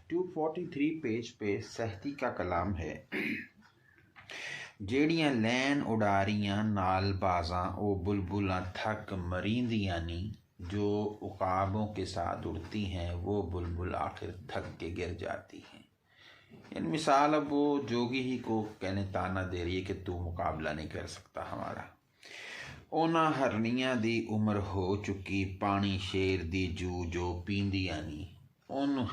243 page पे सहती का कलाम है। ਜਿਹੜੀਆਂ लैन उडारियां नाल बाज़ां ओ बुलबुलां थक मरींदियां नी, जो उकाबों के साथ उड़ती हैं वो बुलबुल आखिर थक के गिर जाती हैं। यानी मिसाल अब वो जोगी ही को कहने ताना दे रही है कि तू मुकाबला नहीं कर सकता हमारा। ओना हरनियां दी उम्र हो चुकी, पानी शेर दी जू जो पींदियां नी। उन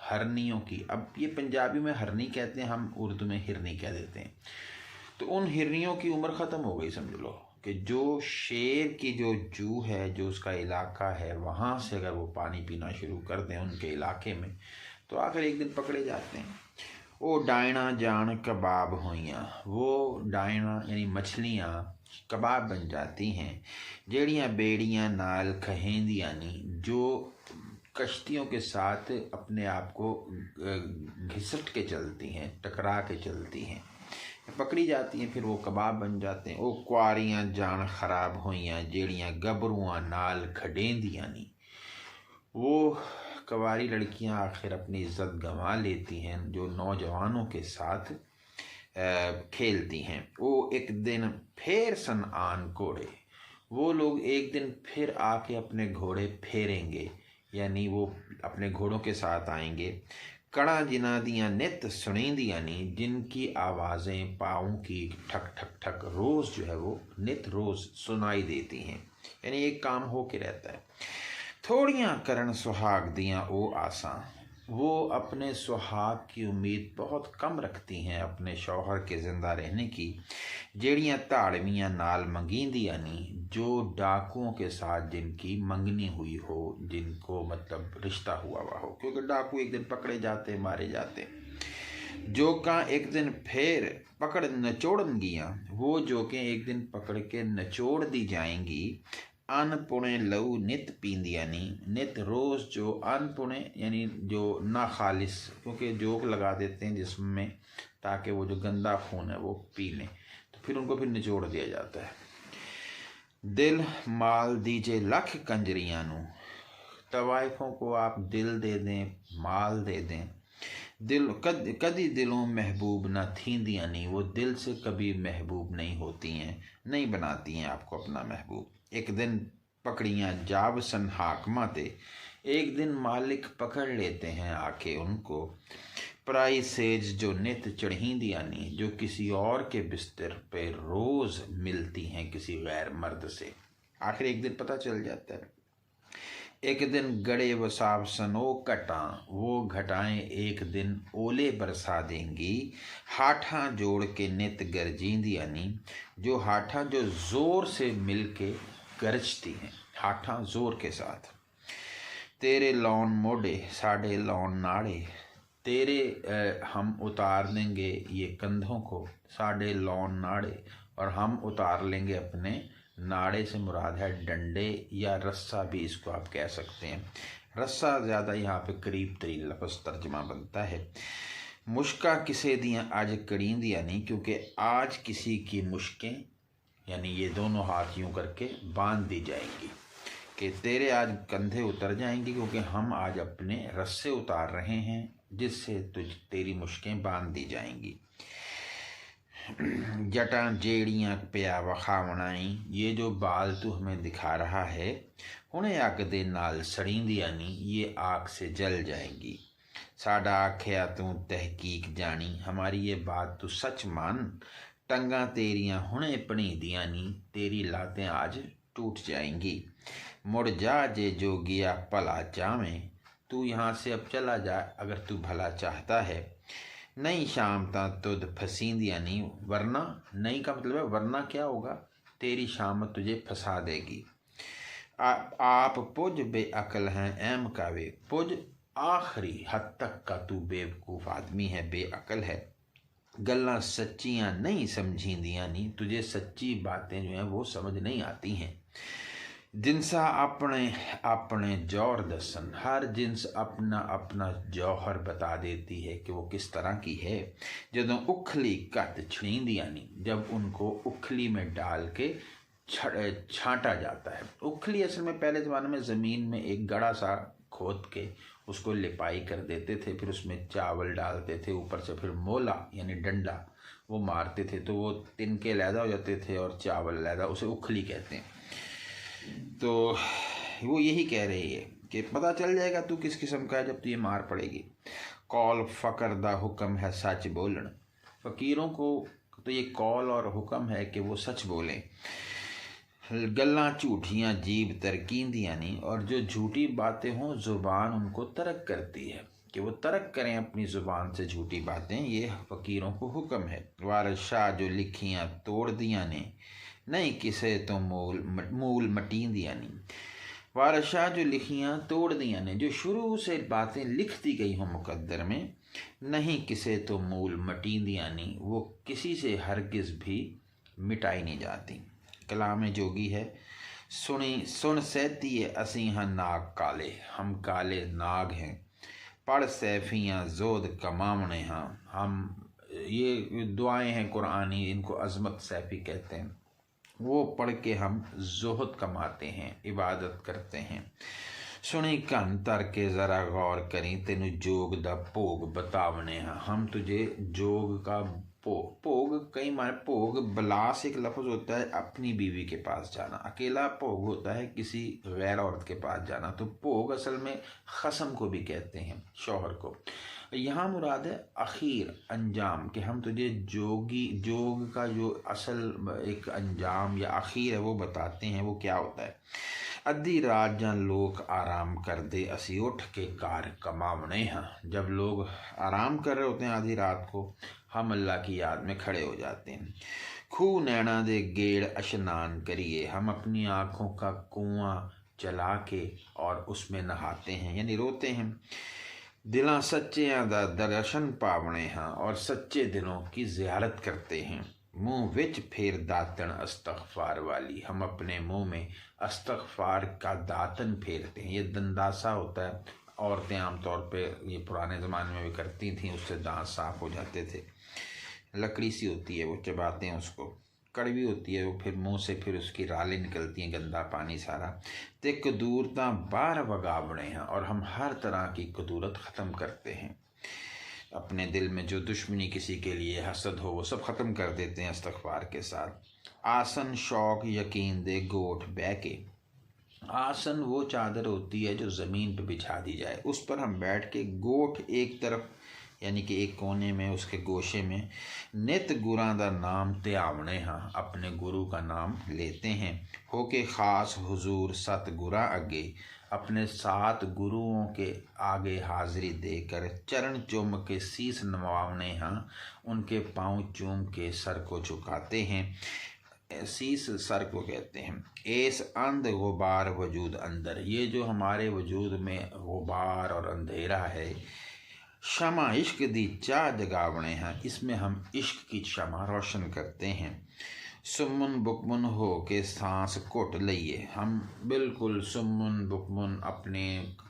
हरनियों की, अब ये पंजाबी में हरनी कहते हैं, हम उर्दू में हिरनी कह देते हैं। तो उन हिरनियों की उम्र ख़त्म हो गई, समझ लो कि जो शेर की जो जू है, जो उसका इलाका है, वहाँ से अगर वो पानी पीना शुरू कर दें उनके इलाके में, तो आखिर एक दिन पकड़े जाते हैं। वो डायना जान कबाब हुईयाँ, वो डायना यानी मछलियाँ कबाब बन जाती हैं। जेड़ियाँ बेड़ियाँ नाल खहेंदियाँ नी, जो कश्तियों के साथ अपने आप को घिसट के चलती हैं, टकरा के चलती हैं, पकड़ी जाती हैं, फिर वो कबाब बन जाते हैं। वो कुआरियाँ जान खराब हुईयाँ, जेड़ियाँ गबरुआं नाल खडेंदियाँ नी, वो कवारी लड़कियां आखिर अपनी इज्जत गंवा लेती हैं जो नौजवानों के साथ खेलती हैं। वो एक दिन फिर सनआन घोड़े, वो लोग एक दिन फिर आके अपने घोड़े फेरेंगे, यानी वो अपने घोड़ों के साथ आएंगे। कड़ा जिन्हां दियां नित सुनींदियां नी, जिनकी आवाज़ें पाँव की ठक ठक ठक रोज़ जो है वो नित रोज़ सुनाई देती हैं, यानी एक काम हो के रहता है। थोड़ियाँ करन सुहाग दियाँ ओ आसां, वो अपने सुहाग की उम्मीद बहुत कम रखती हैं अपने शौहर के ज़िंदा रहने की। जेड़ियाँ ताड़वियाँ नाल मंगींदियां नी, जो डाकुओं के साथ जिनकी मंगनी हुई हो, जिनको मतलब रिश्ता हुआ हुआ हो, क्योंकि डाकू एक दिन पकड़े जाते, मारे जाते। जो का एक दिन फिर पकड़ नचोड़नगियाँ, वो जो के एक दिन पकड़ के नचोड़ दी जाएंगी। अनपुणे लहू नित पींदियां नी, नित रोज़ जो अनपुणे यानी जो ना खालिस, क्योंकि जोक लगा देते हैं जिस्म में ताकि वो जो गंदा खून है वो पी लें, तो फिर उनको फिर निचोड़ दिया जाता है। दिल माल दीजे लख कंजरियां नू, तवाइफों को आप दिल दे दें, माल दे दें। दिल कदी दिलों महबूब ना थींदियां नी, वो दिल से कभी महबूब नहीं होती हैं, नहीं बनाती हैं आपको अपना महबूब। एक दिन पकड़ियाँ जाब सन हाकमा ते, एक दिन मालिक पकड़ लेते हैं आके उनको। पराई सेज जो नित चढ़ींदियां नी, जो किसी और के बिस्तर पे रोज़ मिलती हैं किसी गैर मर्द से, आखिर एक दिन पता चल जाता है। एक दिन गड़े वसाब सनो घटां, वो घटाएं एक दिन ओले बरसा देंगी। हाठा जोड़ के नित गरजींदियां नी, जो हाठा जो ज़ोर से मिल के गरजती हैं, हाठा ज़ोर के साथ। तेरे लौन मोड़े साढ़े लौन नाड़े, तेरे हम उतार देंगे ये कंधों को, साढ़े लौन नाड़े, और हम उतार लेंगे अपने नाड़े से मुराद है डंडे या रस्सा भी इसको आप कह सकते हैं। रस्सा ज़्यादा यहाँ पे करीब तरीन लफ्ज़ तर्जमा बनता है। मुश्का किसे दियाँ आज कड़ींदियां नहीं, क्योंकि आज किसी की मुश्कें यानी ये दोनों हाथ यूँ करके बांध दी जाएंगी कि तेरे आज कंधे उतर जाएंगे, क्योंकि हम आज अपने रस्से उतार रहे हैं जिससे तेरी मुश्कें बांध दी जाएंगी। जटा जेड़ियाँ पिया वखावनाई, ये जो बाल तू हमें दिखा रहा है, हुणे अग दे नाल सड़ींदियां नी, ये आग से जल जाएंगी। साडा आख्या तू तहकीक जानी, हमारी ये बात तू सच मान। टंगा तेरियां हुणे पणीदियां नी, तेरी लातें आज टूट जाएंगी। मुड़ जा जे जोगिया भला चावें, तू यहाँ से अब चला जा अगर तू भला चाहता है। नहीं शाम ता तुद फसींदियां नी, वरना नहीं का मतलब है वरना क्या होगा, तेरी शाम तुझे फंसा देगी। आप पुज बेअकल हैं एम कावे, पुज आखिरी हद तक का तू बेवकूफ़ आदमी है, बेअकल है। गल्लां सच्चियाँ नहीं समझींदियां नी, तुझे सच्ची बातें जो हैं वो समझ नहीं आती हैं। जिनसा अपने अपने जौहर दसन, हर जिन्स अपना अपना जौहर बता देती है कि वो किस तरह की है। जदों उखली कत छींदियां नी, जब उनको उखली में डाल के छांटा जाता है। उखली असल में पहले ज़माने में ज़मीन में एक गड़ा सा खोद के उसको लिपाई कर देते थे, फिर उसमें चावल डालते थे, ऊपर से फिर मोला यानी डंडा वो मारते थे, तो वो तिनके लैदा हो जाते थे और चावल लैदा, उसे उखली कहते हैं। तो वो यही कह रही है कि पता चल जाएगा तू किस किस्म का है जब तुझे मार पड़ेगी। कौल फ़कर दा हुक्म है सच बोलन, फ़कीरों को तो ये कौल और हुक्म है कि वो सच बोलें। गल्लां झूठियाँ जीभ तरकींदियाँ नहीं, और जो झूठी बातें हों ज़ुबान उनको तरक करती है, कि वो तरक करें अपनी ज़ुबान से झूठी बातें, ये फ़कीरों को हुक्म है। वारिस शाह जो लिखियाँ तोड़ दिया ने, नहीं किसे तो मूल मटीन दिया नहीं। वारिस शाह जो लिखियाँ तोड़ दिया ने, जो शुरू से बातें लिख दी गई हों मुकद्दर में, नहीं किसे तो मूल मटीन दिया नहीं, वो किसी से हरगिज़ भी मिटाई नहीं जाती। कलाम जोगी है, सुन सहती असी हाँ नाग काले, हम काले नाग हैं। पढ़ सैफियाँ जोद कमावने हाँ, हम ये दुआएं हैं कुरानी, इनको अज़मत सैफ़ी कहते हैं। वो पढ़ के हम जोहद कमाते हैं, इबादत करते हैं। सुनी कन तर के ज़रा गौर करी, तेनू जोग दा भोग बतावने हाँ, हम तुझे जोग का भोग कई माने भोग बलास एक लफ्ज़ होता है अपनी बीवी के पास जाना, अकेला भोग होता है किसी गैर औरत के पास जाना। तो भोग असल में ख़सम को भी कहते हैं, शौहर को। यहाँ मुराद है आखिर अंजाम, कि हम तुझे जोग का जो असल एक अंजाम या आखिर है वो बताते हैं। वो क्या होता है? अद्धी रात जहाँ लोग आराम कर दे, असी उठ के कार कमावने हाँ, जब लोग आराम कर रहे होते हैं आधी रात को, हम अल्लाह की याद में खड़े हो जाते हैं। खूह नैना दे गेड़ अशनान करिए, हम अपनी आँखों का कुआं चला के और उसमें नहाते हैं यानी रोते हैं। दिलां सच्चियां दा दर्शन पावने हाँ, और सच्चे दिलों की ज़ियारत करते हैं। मुँह विच फेर दातन अस्तगफार वाली, हम अपने मुँह में अस्तगफार का दातन फेरते हैं। ये दंदासा होता है, औरतें आमतौर पे ये पुराने ज़माने में भी करती थीं, उससे दांत साफ़ हो जाते थे। लकड़ी सी होती है, वो चबाते हैं उसको, कड़वी होती है वो, फिर मुंह से फिर उसकी रालें निकलती हैं, गंदा पानी सारा। ते कदूरतां बाहर वगावने हैं, और हम हर तरह की कदूरत ख़त्म करते हैं। अपने दिल में जो दुश्मनी किसी के लिए हसद हो वो सब ख़त्म कर देते हैं इस्तग़फ़ार के साथ। आसन शौक यकीन दे गोठ बह के, आसन वो चादर होती है जो ज़मीन पर बिछा दी जाए, उस पर हम बैठ के, गोठ एक तरफ यानी कि एक कोने में उसके गोशे में, नित गुरां दा नाम त्यावने हाँ, अपने गुरु का नाम लेते हैं। होके ख़ास हुजूर सत गुरा अगे, अपने 7 गुरुओं के आगे हाजिरी देकर चरण चूम के शीस नवावने हाँ, उनके पाँव चूम के सर को झुकाते हैं। शीस सर को कहते हैं। एस अंध गुबार वजूद अंदर, ये जो हमारे वजूद में गुबार और अंधेरा है, शमा इश्क दी चाह जगावने हैं, इसमें हम इश्क की शमा रोशन करते हैं। सुमन बुकमुन हो के सांस घुट लइए, हम बिल्कुल सुमन बुकमुन अपने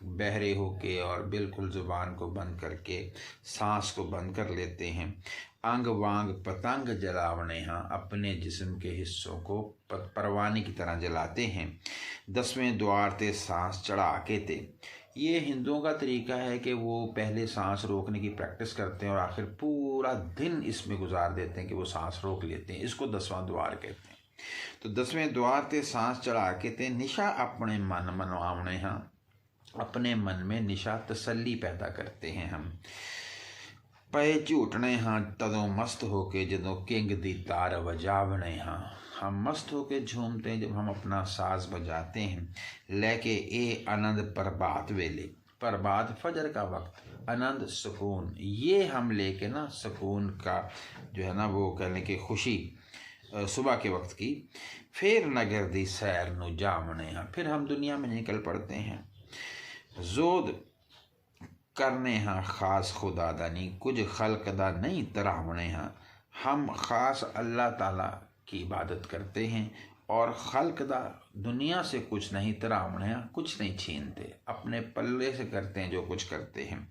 बहरे हो के और बिल्कुल ज़ुबान को बंद करके सांस को बंद कर लेते हैं। अंग वांग पतंग जलावने हाँ, अपने जिस्म के हिस्सों को परवाने की तरह जलाते हैं। 10वें द्वार ते सांस चढ़ा के ते, ये हिंदुओं का तरीका है कि वो पहले सांस रोकने की प्रैक्टिस करते हैं और आखिर पूरा दिन इसमें गुजार देते हैं कि वो सांस रोक लेते हैं। इसको 10वां द्वार कहते हैं। तो 10वें द्वार ते सांस चढ़ा के ते निशा अपने मन मनवावने हाँ, अपने मन में निशा तसल्ली पैदा करते हैं हम। पे झूटने हाँ तदों मस्त होके जदों किंग दी तार वजावने हाँ, हम मस्त होके झूमते हैं जब हम अपना साज बजाते हैं। लेके ए आनंद प्रभात वेले, प्रभात फजर का वक्त, आनंद सुकून, ये हम लेके ना सुकून का जो है ना वो कहने की खुशी सुबह के वक्त की। फिर नगर दी सैर नु जामने हाँ, फिर हम दुनिया में निकल पड़ते हैं। जोद करने हाँ ख़ास खुदा दा नहीं, कुछ खल्क दा नहीं तरावने हाँ, हम ख़ास अल्लाह ताला की इबादत करते हैं और खल्क दा दुनिया से कुछ नहीं तरावने हाँ, कुछ नहीं छीनते, अपने पल्ले से करते हैं जो कुछ करते हैं।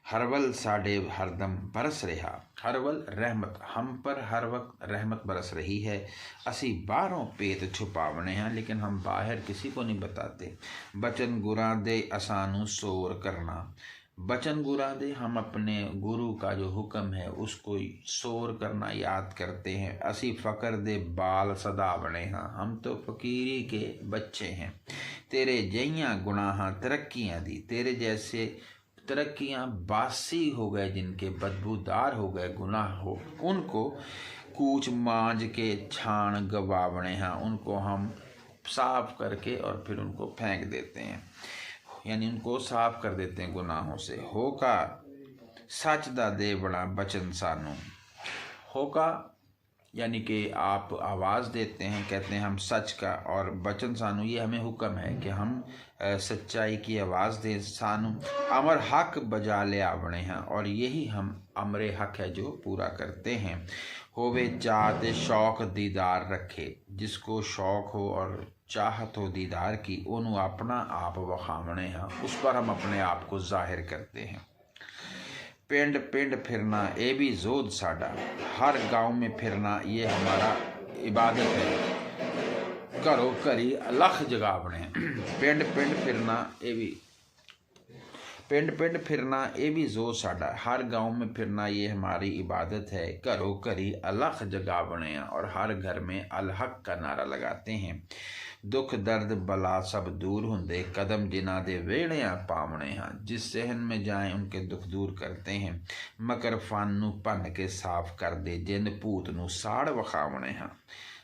हरवल साडे हरदम बरस रहा। हरवल रहमत, हम पर हर वक्त रहमत बरस रही है। असी बाहरों पेत छुपावने हैं, लेकिन हम बाहर किसी को नहीं बताते। बचन गुरा दे असानू सोर करना। बचन गुरा दे, हम अपने गुरु का जो हुक्म है उसको सोर करना याद करते हैं। असी फ़कर दे बाल सदावने हाँ, हम तो फ़कीरी के बच्चे हैं। तेरे जइयाँ गुनाह तरक्कियाँ दी, तेरे जैसे तरक्कियाँ बासी हो गए, जिनके बदबूदार हो गए गुनाह हो, उनको कूच मांज के छान गवावने हैं, उनको हम साफ करके और फिर उनको फेंक देते हैं, यानी उनको साफ कर देते हैं गुनाहों से। होका सच दा दे बड़ा बचन सानू। होका यानी कि आप आवाज़ देते हैं, कहते हैं हम सच का, और बचन सानू ये हमें हुक्म है कि हम सच्चाई की आवाज़ दें। सानू अमर हक बजा ले आवने हैं, और यही हम अमरे हक है जो पूरा करते हैं। होवे चाहते शौक दीदार रखे, जिसको शौक हो और चाहत हो दीदार की, उन्होंने अपना आप वखावने हैं, उस पर हम अपने आप को जाहिर करते हैं। पिंड पिंड फिरना ये भी जोद साडा, हर गांव में फिरना ये हमारा इबादत है। घरों घरी लख जगावने। पिंड पिंड फिरना ये भी, पिंड पिंड फिरना ये भी जोर साडा, हर गांव में फिरना ये हमारी इबादत है। घरों घरी अलख जगावने, और हर घर में अलहक का नारा लगाते हैं। दुख दर्द बला सब दूर होंदे, कदम जिन्हां दे वेड़ियां पावने हाँ, जिस सहन में जाएं उनके दुख दूर करते हैं। मकर फन नू भन के साफ कर दे, जिन भूत नू साड़ वखावने हाँ,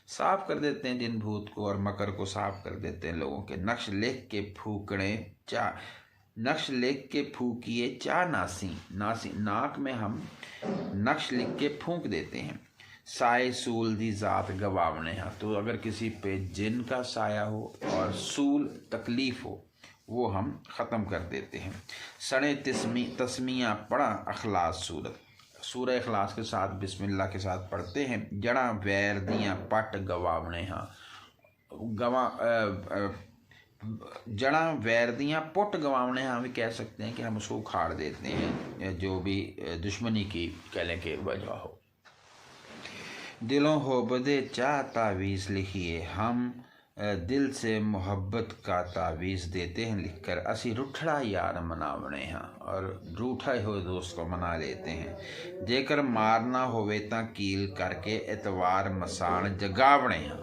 साफ कर देते हैं जिन भूत को, और मकर को साफ कर देते हैं लोगों के। नक्श लिख के फूकने चा, नक्श लिख के फूकिए चा नासी, नासी नाक में हम नक्श लिख के फूंक देते हैं। साए सूल दी ज़ात गवावने हैं, तो अगर किसी पे जिन का साया हो और सूल तकलीफ़ हो, वो हम ख़त्म कर देते हैं। सड़े तस्मियाँ पढ़ा अखलास सूरत, सूरह इखलास के साथ बिस्मिल्लाह के साथ पढ़ते हैं। जड़ा वैर दियाँ पट गवावने हाँ, जड़ा वैर दियाँ पुट गवावने हम भी कह सकते हैं कि हम उसको उखाड़ देते हैं, जो भी दुश्मनी की कह लें कि वजह हो। दिलों हो बदे चाह तावीज़ लिखिए, हम दिल से मोहब्बत का तावीज़ देते हैं लिखकर। असी रूठड़ा यार मनावने हैं, और रूठा हुए दोस्त को मना लेते हैं। जेकर मारना होवे ता कील करके एतवार मसान जगावने हैं,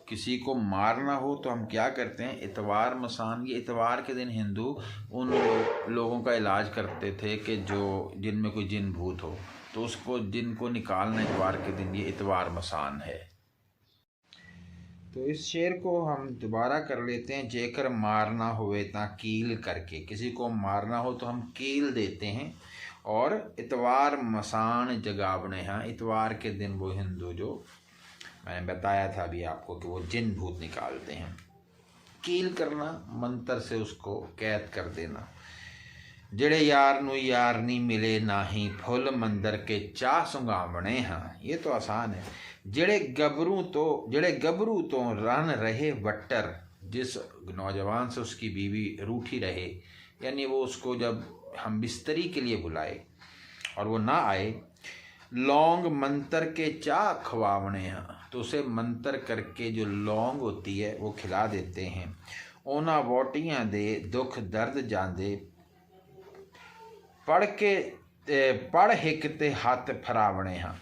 किसी को मारना हो तो हम क्या करते हैं, इतवार मसान, ये इतवार के दिन हिंदू उन लोगों का इलाज करते थे कि जो जिनमें कोई जिन भूत हो, तो उसको जिन को निकालना इतवार के दिन, ये इतवार मसान है। तो इस शेर को हम दोबारा कर लेते हैं। जेकर मारना होवे ता कील करके, किसी को मारना हो तो हम कील देते हैं, और इतवार मसान जगावने हैं, इतवार के दिन वो हिंदू जो मैंने बताया था अभी आपको कि वो जिन भूत निकालते हैं। कील करना, मंत्र से उसको कैद कर देना। जेड़े यार नू यार नहीं मिले नाही, फुल मंदिर के चाह सुंगावने हाँ, ये तो आसान है। जेड़े गबरू तो रन रहे वट्टर, जिस नौजवान से उसकी बीवी रूठी रहे, यानी वो उसको जब हम बिस्तरी के लिए बुलाए और वो ना आए। लौंग मंत्र के चाह खवावने हैं, तो उसे मंत्र करके जो लौंग होती है वो खिला देते हैं। ओना वोटियां दे दुख दर्द जांदे, पढ़ हिक ते हाथ फरावने हैं,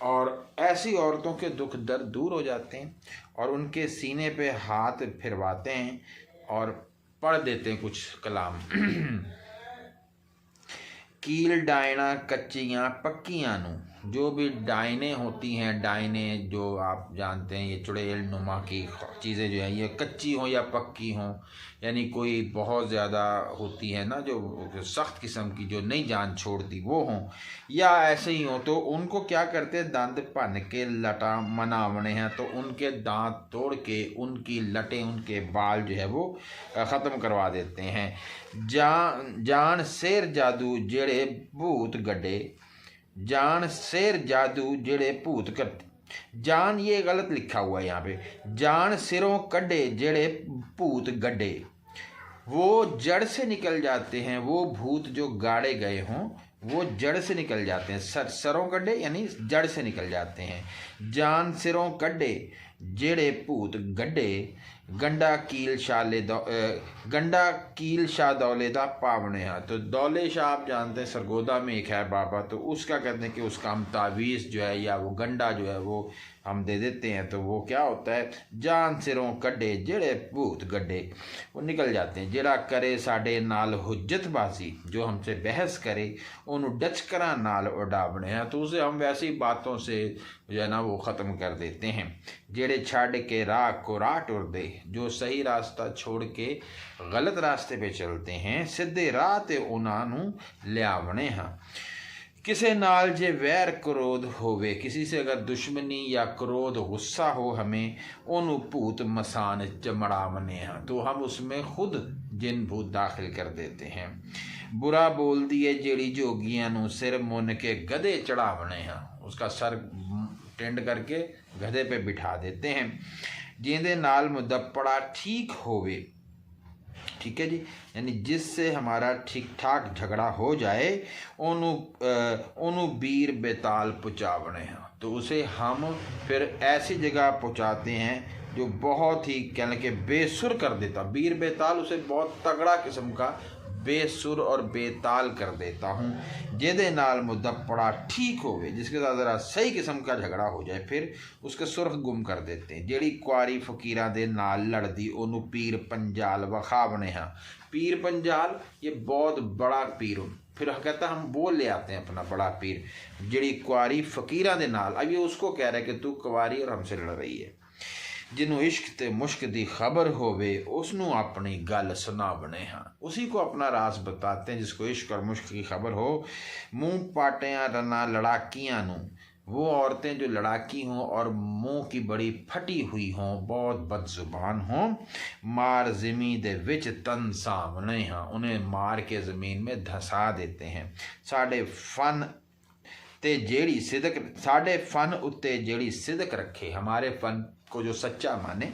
और ऐसी औरतों के दुख दर्द दूर हो जाते हैं, और उनके सीने पे हाथ फिरवाते हैं और पढ़ देते हैं कुछ कलाम। कील डायना कच्चियाँ पक्कियाँ नू, जो भी डायने होती हैं, डायने जो आप जानते हैं ये चुड़ैल नुमा की चीज़ें जो हैं, ये कच्ची हों या पक्की हों, यानी कोई बहुत ज़्यादा होती है ना जो सख्त किस्म की, जो नहीं जान छोड़ती, वो हों, या ऐसे ही हों, तो उनको क्या करते हैं, दांत भन के लटा मनावने हैं, तो उनके दांत तोड़ के उनकी लटें, उनके बाल जो है वो ख़त्म करवा देते हैं। जान शेर जादू जेड़े भूत गड्ढे, जान शेर जादू जेड़े भूत करते, जान ये गलत लिखा हुआ है यहाँ पे, जान सिरों कड्डे जेड़े भूत गड्ढे, वो जड़ से निकल जाते हैं। वो भूत जो गाड़े गए हों वो जड़ से निकल जाते हैं। सरों कड्डे यानी जड़ से निकल जाते हैं। जान सिरों कड्डे जेड़े भूत गड्डे, गंडा कील शाह दौले दा पावने हैं। तो दौले शाह आप जानते हैं सरगोदा में एक है बाबा, तो उसका कहते हैं कि उसका हम तावीज़ जो है या वो गंडा जो है वो हम दे देते हैं। तो वो क्या होता है, जान सिरों कड्डे जेड़े भूत गड्डे, वो निकल जाते हैं। जेड़ा करे साडे नाल हुज्जतबाजी, जो हमसे बहस करे उन्होंने डचकरा नाल उड़ावने हैं। तो उसे हम वैसी बातों से जो है ना वो ख़त्म कर देते हैं। जेड़े छाड़ के राह को राह टुर दे, जो सही रास्ता छोड़ के गलत रास्ते पे चलते हैं, सीधे राह ते उन्होंने लियावने हैं। किसे नाल जे वैर क्रोध होवे, किसी से अगर दुश्मनी या क्रोध गुस्सा हो हमें, उन भूत मसान चमड़ावने हैं। तो हम उसमें खुद जिन भूत दाखिल कर देते हैं। बुरा बोल दिए जेड़ी जोगियां नू सिर मुन के गधे चढ़ावने हैं, उसका सर टेंड करके गधे पे बिठा देते हैं। जिंदे नाल मुदप्पड़ा ठीक होवे, ठीक है जी, यानी जिससे हमारा ठीक ठाक झगड़ा हो जाए, ओनू बीर बेताल पहुँचावने हैं। तो उसे हम फिर ऐसी जगह पहुँचाते हैं जो बहुत ही कहने के बेसुर कर देता। बीर बेताल उसे बहुत तगड़ा किस्म का बेसुर और बेताल कर देता हूँ। जेदे नाल मुदप्पड़ा ठीक होवे, जिसके साथ ज़रा सही किस्म का झगड़ा हो जाए, फिर उसके सुर्ख गुम कर देते हैं। जेड़ी कुआरी फकीरां दे नाल लड़दी ओनू पीर पंजाल वखावने हैं। पीर पंजाल ये बहुत बड़ा पीर, फिर कहता हम बोल ले आते हैं अपना बड़ा पीर। जेड़ी कुआरी फकीरां दे नाल, अब ये उसको कह रहा है कि तू कुआरी और हमसे लड़ रही है। जिन्हों इश्क ते मुश्क दी खबर होवे, उसनों अपनी गल सुनावने हैं। उसी को अपना राज बताते हैं जिसको इश्क और मुश्क की खबर हो। मुँह पाटियाँ रना लड़ाकियाँ नू, वो औरतें जो लड़ाकी हों और मुँह की बड़ी फटी हुई हों, बहुत बदजुबान हों, मार ज़मीन दे विच तन सामने हैं, उन्हें मार के ज़मीन में धंसा देते हैं। साढ़े फन ते जेड़ी सिदक, साढ़े फन उत्ते जेड़ी सिदक रखे, हमारे फन को जो सच्चा माने,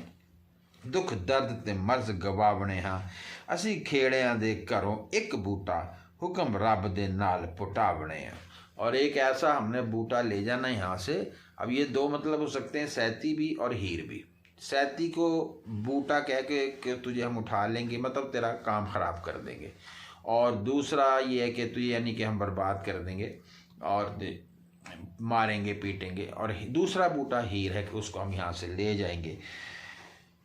दुख दर्द ते मर्ज गवावने हाँ। असी खेड़ियां दे घरों एक बूटा, हुक्म रब दे नाल पुटावने हैं। और एक ऐसा हमने बूटा ले जाना यहाँ से। अब ये दो मतलब हो सकते हैं, सैती भी और हीर भी। सैती को बूटा कह के कि तुझे हम उठा लेंगे, मतलब तेरा काम ख़राब कर देंगे। और दूसरा ये है कि तुझे यानी कि हम बर्बाद कर देंगे और मारेंगे पीटेंगे। और दूसरा बूटा हीर है कि उसको हम यहाँ से ले जाएंगे।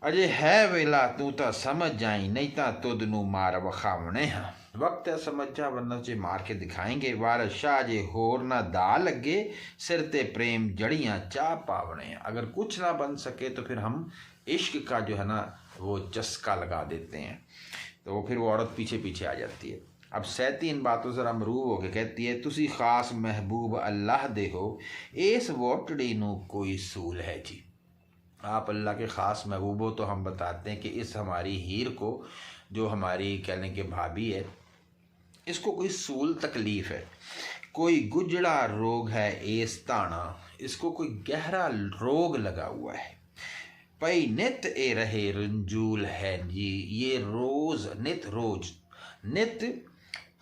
अजे है वेला तू तो समझ जाई, नहीं तो तुद नू मार वखावने हैं। वक्त है समझ जा, वरना तुझे मार के दिखाएंगे। वारस शाह जे होर ना दा लगे, सिर ते प्रेम जड़ियाँ चा पावने हैं। अगर कुछ ना बन सके तो फिर हम इश्क का जो है ना वो चस्का लगा देते हैं। तो फिर वो औरत पीछे पीछे आ जाती है। अब सैती इन बातों से मरूब होकर कहती है, तुसी खास महबूब अल्लाह दे हो, इस वोटड़ी नू कोई सूल है जी। आप अल्लाह के ख़ास महबूब हो। तो हम बताते हैं कि इस हमारी हीर को, जो हमारी कहने के भाभी है, इसको कोई सूल तकलीफ़ है, कोई गुजड़ा रोग है एस ताना, इसको कोई गहरा रोग लगा हुआ है। पई नित ए रहे रंजूल है जी, ये रोज़ नित रोज, नित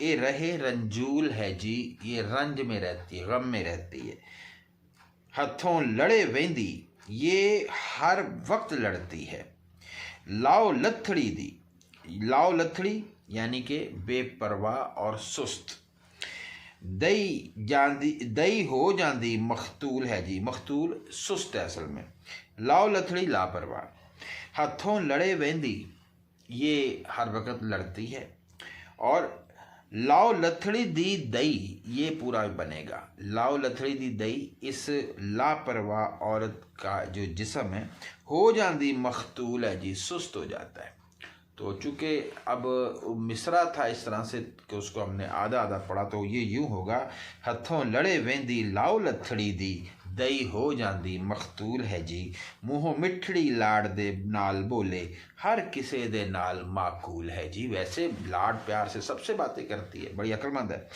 ए रहे रंजूल है जी, ये रंज में रहती है, गम में रहती है। हथों लड़े वेंदी, ये हर वक्त लड़ती है। लाओ लथड़ी दी, लाओ लथड़ी यानी कि बेपरवाह और सुस्त। दई जांदी, दई हो जांदी मखतूल है जी, मखतूल सुस्त है असल में। लाओ लथड़ी लापरवाह। हथों लड़े वेंदी, ये हर वक्त लड़ती है। और लाओ लथड़ी दी दई, ये पूरा बनेगा। लाओ लथड़ी दी दई, इस लापरवाह औरत का जो जिस्म है हो जाती मखतूल है जी, सुस्त हो जाता है। तो चूँकि अब मिसरा था इस तरह से कि उसको हमने आधा आधा पढ़ा, तो ये यूँ होगा, हथों लड़े वेंदी लाओ लथड़ी दी दई हो जाती मखतूल है जी, मूँहों मिठड़ी लाड़ दे नाल बोले, हर किसे दे नाल माकूल है जी। वैसे लाड प्यार से सबसे बातें करती है, बड़ी अक्लमंद है।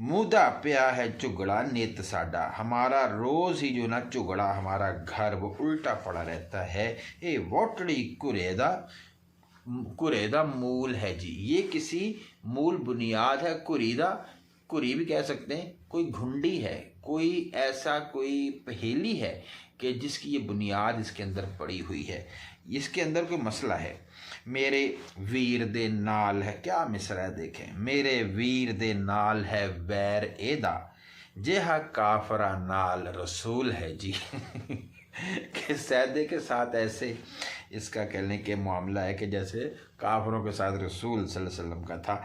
मुदा प्या है चुगड़ा नेत साडा, हमारा रोज़ ही जो ना चुगड़ा, हमारा घर वो उल्टा पड़ा रहता है। ए वोटड़ी कुरेदा, कुरेदा मूल है जी, ये किसी मूल बुनियाद है। कुरीदा, कुरी भी कह सकते हैं, कोई घुंडी है, कोई ऐसा कोई पहेली है कि जिसकी ये बुनियाद इसके अंदर पड़ी हुई है, इसके अंदर कोई मसला है। मेरे वीर दे नाल है, क्या मिसरा है देखें, मेरे वीर दे नाल है वैर एदा, जेहा काफरा नाल रसूल है जी। कि सैदे के साथ ऐसे इसका कहने के मामला है कि जैसे काफरों के साथ रसूल सल्लल्लाहु अलैहि वसल्लम का था।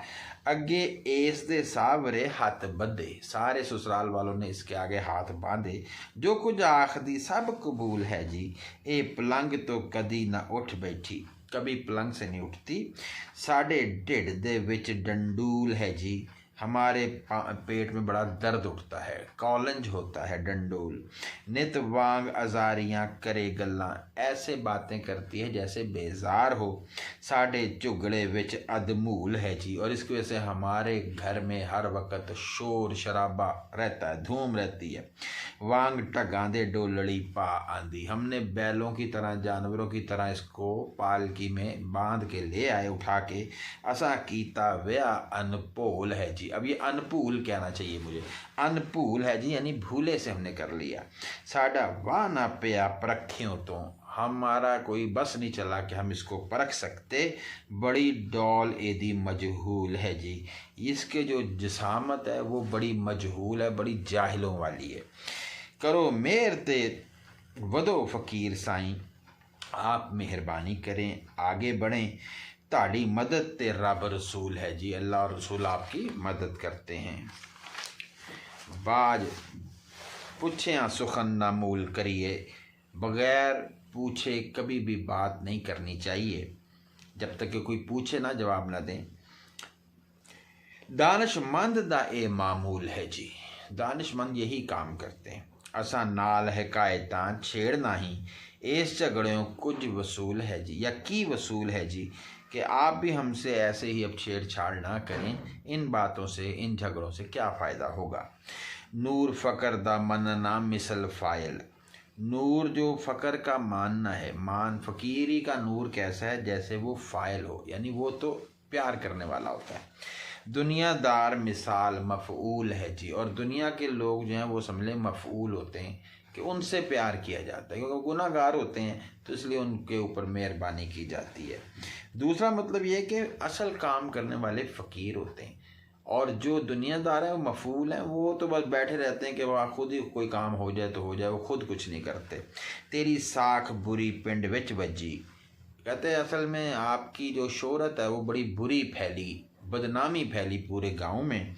अगे एस दे सावरे हाथ बंधे, सारे ससुराल वालों ने इसके आगे हाथ बांधे। जो कुछ आखदी सब कबूल है जी, ए पलंग तो कदी ना उठ बैठी, कभी पलंग से नहीं उठती। साढ़े ढिड दे विच डंडूल है जी, हमारे पेट में बड़ा दर्द उठता है, कॉलंज होता है डंडोल। नित वांग अजारियां करे गल्लां, ऐसे बातें करती है जैसे बेजार हो। साढ़े झुगड़े विच अदमूल है जी, और इसकी वजह से हमारे घर में हर वक्त शोर शराबा रहता है, धूम रहती है। वांग ढगां दे डोलड़ी पा आंदी, हमने बैलों की तरह, जानवरों की तरह इसको पालकी में बांध के ले आए उठा के। असा कीता व्या अनभूल है जी, अब ये अनभूल कहना चाहिए मुझे, अनभूल है जी यानी भूले से हमने कर लिया। साडा वाह ना पिया परखियों तो, हमारा कोई बस नहीं चला कि हम इसको परख सकते। बड़ी डौल एदी मजहूल है जी, इसके जो जिसामत है वो बड़ी मजहूल है, बड़ी जाहिलों वाली है। करो मेहर ते वदो फ़कीर साईं, आप मेहरबानी करें, आगे बढ़ें। ताड़ी मदद ते रब रसूल है जी, अल्लाह और रसूल आपकी मदद करते हैं। बाज पूछे सुखन ना मूल करिए, बगैर पूछे कभी भी बात नहीं करनी चाहिए, जब तक कि कोई पूछे ना जवाब ना दें। दानिशमंद दा ए मामूल है जी, दानिशमंद यही काम करते हैं। असा नाल हकायतां छेड़ना ही, इस झगड़ों कुछ वसूल है जी, या की वसूल है जी, कि आप भी हमसे ऐसे ही अब छेड़छाड़ ना करें। इन बातों से, इन झगड़ों से क्या फ़ायदा होगा। नूर फ़कर दा मनना मिसल फ़ाइल, नूर जो फ़कर का मानना है, मान फ़कीरी का नूर कैसा है, जैसे वो फ़ाइल हो, यानी वो तो प्यार करने वाला होता है। दुनियादार मिसाल मफ़ऊल है जी, और दुनिया के लोग जो हैं वो समझ लें मफ़ऊल होते हैं, कि उनसे प्यार किया जाता है, क्योंकि गुनाहगार होते हैं तो इसलिए उनके ऊपर मेहरबानी की जाती है। दूसरा मतलब ये है कि असल काम करने वाले फ़कीर होते हैं, और जो दुनियादार हैं वो मफ़ूल हैं, वो तो बस बैठे रहते हैं कि वह खुद ही कोई काम हो जाए तो हो जाए, वो खुद कुछ नहीं करते। तेरी साख बुरी पिंड विच वजी, कहते हैं असल में आपकी जो शोहरत है वो बड़ी बुरी फैली, बदनामी फैली पूरे गाँव में।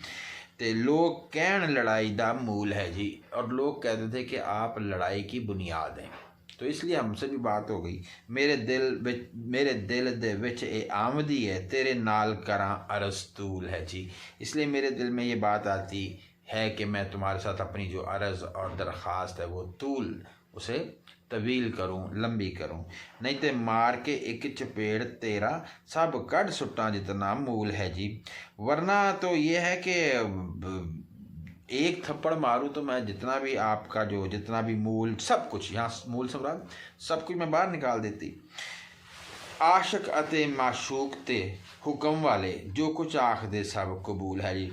तो लोग कहन लड़ाई दा मूल है जी, और लोग कहते थे कि आप लड़ाई की बुनियाद हैं, तो इसलिए हमसे भी बात हो गई। मेरे दिल दे विच ए आमदी है, तेरे नाल करां अरस्तूल है जी, इसलिए मेरे दिल में ये बात आती है कि मैं तुम्हारे साथ अपनी जो अर्ज़ और दरख्वास्त है वो तूल, उसे तवील करूं, लंबी करूं। नहीं तो मार के एक चपेड़ तेरा सब कड़ सुट्टा जितना मूल है जी। वरना तो ये है कि एक थप्पड़ मारूं तो मैं जितना भी आपका जो जितना भी मूल, सब कुछ, यहाँ मूल सम्राट सब कुछ मैं बाहर निकाल देती। आशिक अते माशूक ते हुक्म वाले, जो कुछ आख दे सब कबूल है जी।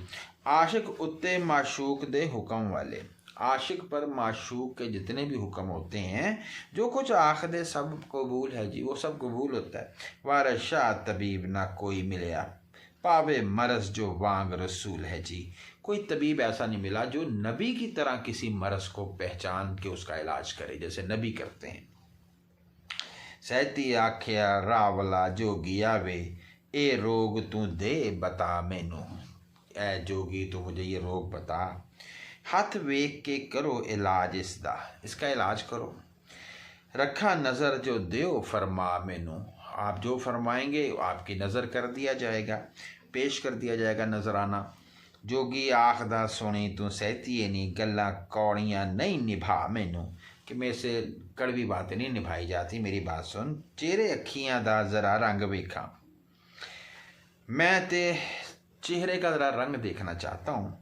आशिक उत्ते माशूक दे हुक्म वाले, आशिक पर माशूक के जितने भी हुक्म होते हैं, जो कुछ आख दे सब कबूल है जी, वो सब कबूल होता है। वारशा तबीब ना कोई मिलया, पावे मरज जो वांग रसूल है जी, कोई तबीब ऐसा नहीं मिला जो नबी की तरह किसी मरज को पहचान के उसका इलाज करे जैसे नबी करते हैं। सहती आख्या रावला जोगी आवे, ए रोग तू दे बता मैनू, ए जोगी तू मुझे ये रोग बता। हाथ वेख के करो इलाज इसका, इसका इलाज करो। रखा नज़र जो दो फरमा मैनू, आप जो फरमाएंगे आपकी नज़र कर दिया जाएगा, पेश कर दिया जाएगा नजराना। जोगी आखदा सोनी तू सहती नहीं, गल्ला कौड़ियाँ नहीं निभा मैनू, कि मेरे से कड़वी बातें नहीं निभाई जाती, मेरी बात सुन। चेहरे अखियाँ दा जरा रंग वेखा, मैं ते चेहरे का जरा रंग देखना चाहता हूँ।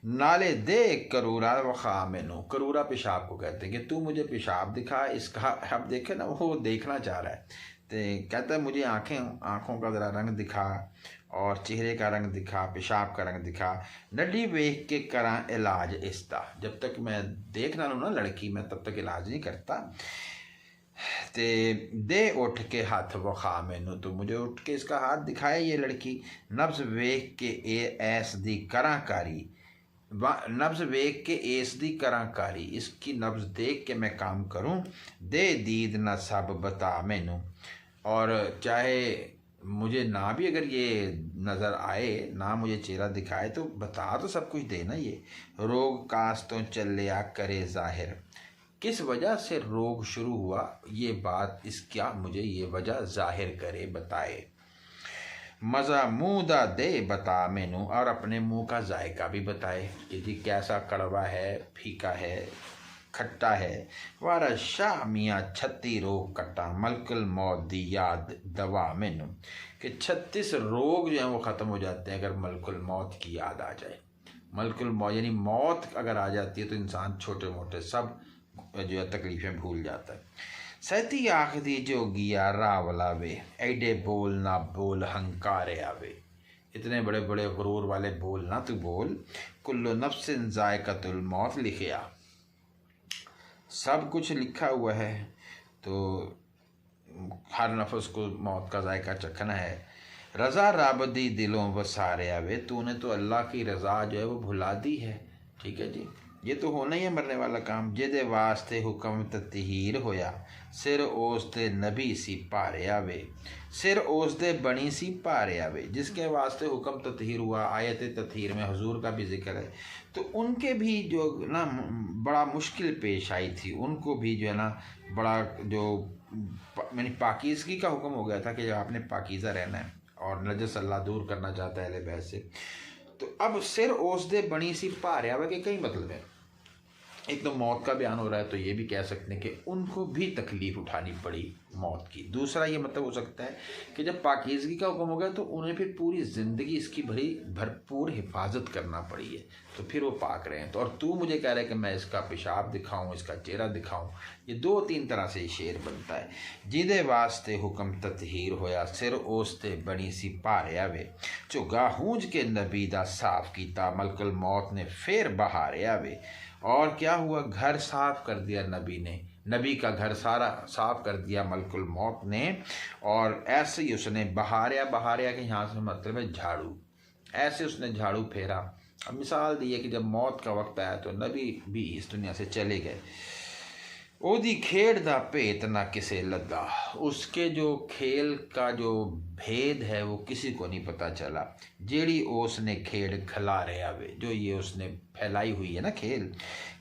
नाले दे करूरा वखा मैनू, करूरा पेशाब को कहते हैं कि तू मुझे पेशाब दिखा, इसका अब देखे ना वो देखना चाह रहा है। तो कहता है मुझे आँखों का ज़रा रंग दिखा और चेहरे का रंग दिखा, पेशाब का रंग दिखा, नड्डी वेख के करा इलाज इसका। जब तक मैं देख ना लूँ ना लड़की, मैं तब तक इलाज नहीं करता। ते दे उठ के हाथ वखा मैनू, तो मुझे उठ के इसका हाथ दिखाया ये लड़की। नब्ज वेख के ऐस दी कराकारी, नब्ज वेख के ऐस दी कराकारी, इसकी नब्ज देख के मैं काम करूं। दे दीद न सब बता मैनू, और चाहे मुझे ना भी अगर ये नज़र आए, ना मुझे चेहरा दिखाए, तो बता तो सब कुछ देना। ये रोग कास तो चलिया करे जाहिर, किस वजह से रोग शुरू हुआ ये बात इसका मुझे ये वजह जाहिर करे, बताए। मज़ा मुँह दा दे बता मैनू, और अपने मुँह का जायका भी बताए कि जी कैसा कड़वा है, फीका है, खट्टा है। वारा शाह मियाँ 36 रोग कट्टा, मलकुल मौत दी याद दवा मैनू, कि 36 रोग जो हैं वो ख़त्म हो जाते हैं अगर मलकुल मौत की याद आ जाए। मलकुल मौत यानी मौत अगर आ जाती है तो इंसान छोटे मोटे सब जो है तकलीफ़ें भूल जाता है। सती आखदी जोगिया रावला वे, एडे बोल ना बोल हंकारे आवे, इतने बड़े बड़े गुरूर वाले बोल ना तू बोल। कुल्लो नफ्सिन जायक़तुल मौत लिखिया, सब कुछ लिखा हुआ है तो हर नफ्स को मौत का जायका चखना है। रज़ा राबदी दिलों व सारे आवे, तूने तो अल्लाह की रज़ा जो है वो भुला दी है। ठीक है जी, ये तो होना ही है मरने वाला काम। जिदे वास्ते हुक्म ततहीर होया, सिर उस दे नबी सी भारे आवे, सिर उस दे बनी सी भारे आवे, जिसके वास्ते हुक्म ततहीर हुआ। आयत ततहीर में हुजूर का भी जिक्र है, तो उनके भी जो ना बड़ा मुश्किल पेश आई थी, उनको भी जो है ना बड़ा जो मैंने पाकीज़गी का हुक्म हो गया था कि आपने पाकीज़ा रहना है और नजस अल्लाह दूर करना चाहता है अहले बैत से। तो अब सिर ओस दे बनी सी भारे आवे के कई मतलब है। एक तो मौत का बयान हो रहा है तो ये भी कह सकते हैं कि उनको भी तकलीफ़ उठानी पड़ी मौत की। दूसरा ये मतलब हो सकता है कि जब पाकीज़गी का हुक्म हो गया तो उन्हें फिर पूरी ज़िंदगी इसकी भरपूर हिफाजत करना पड़ी है, तो फिर वो पाक रहे हैं। तो और तू मुझे कह रहा है कि मैं इसका पेशाब दिखाऊं, इसका चेहरा दिखाऊं, ये 2-3 तरह से शेर बनता है। जिदे वास्ते हुक्म ततहीर होया, सिर ओसते बनी सी भारे आवे, झुग्गा हूंज के नबी दा साफ कीता, मलकुल मौत ने फिर बहारे आवे। और क्या हुआ, घर साफ कर दिया नबी ने, नबी का घर सारा साफ कर दिया मलकुल मौत ने। और ऐसे ही उसने बहारिया के यहाँ से मतलब है झाड़ू, ऐसे उसने झाड़ू फेरा। अब मिसाल दी है कि जब मौत का वक्त आया तो नबी भी इस दुनिया से चले गए। ओदी खेड़ दा भेत ना किसे लगा, उसके जो खेल का जो भेद है वो किसी को नहीं पता चला। जेड़ी उसने खेड़ खिलारे आवे, जो ये उसने फैलाई हुई है ना खेल,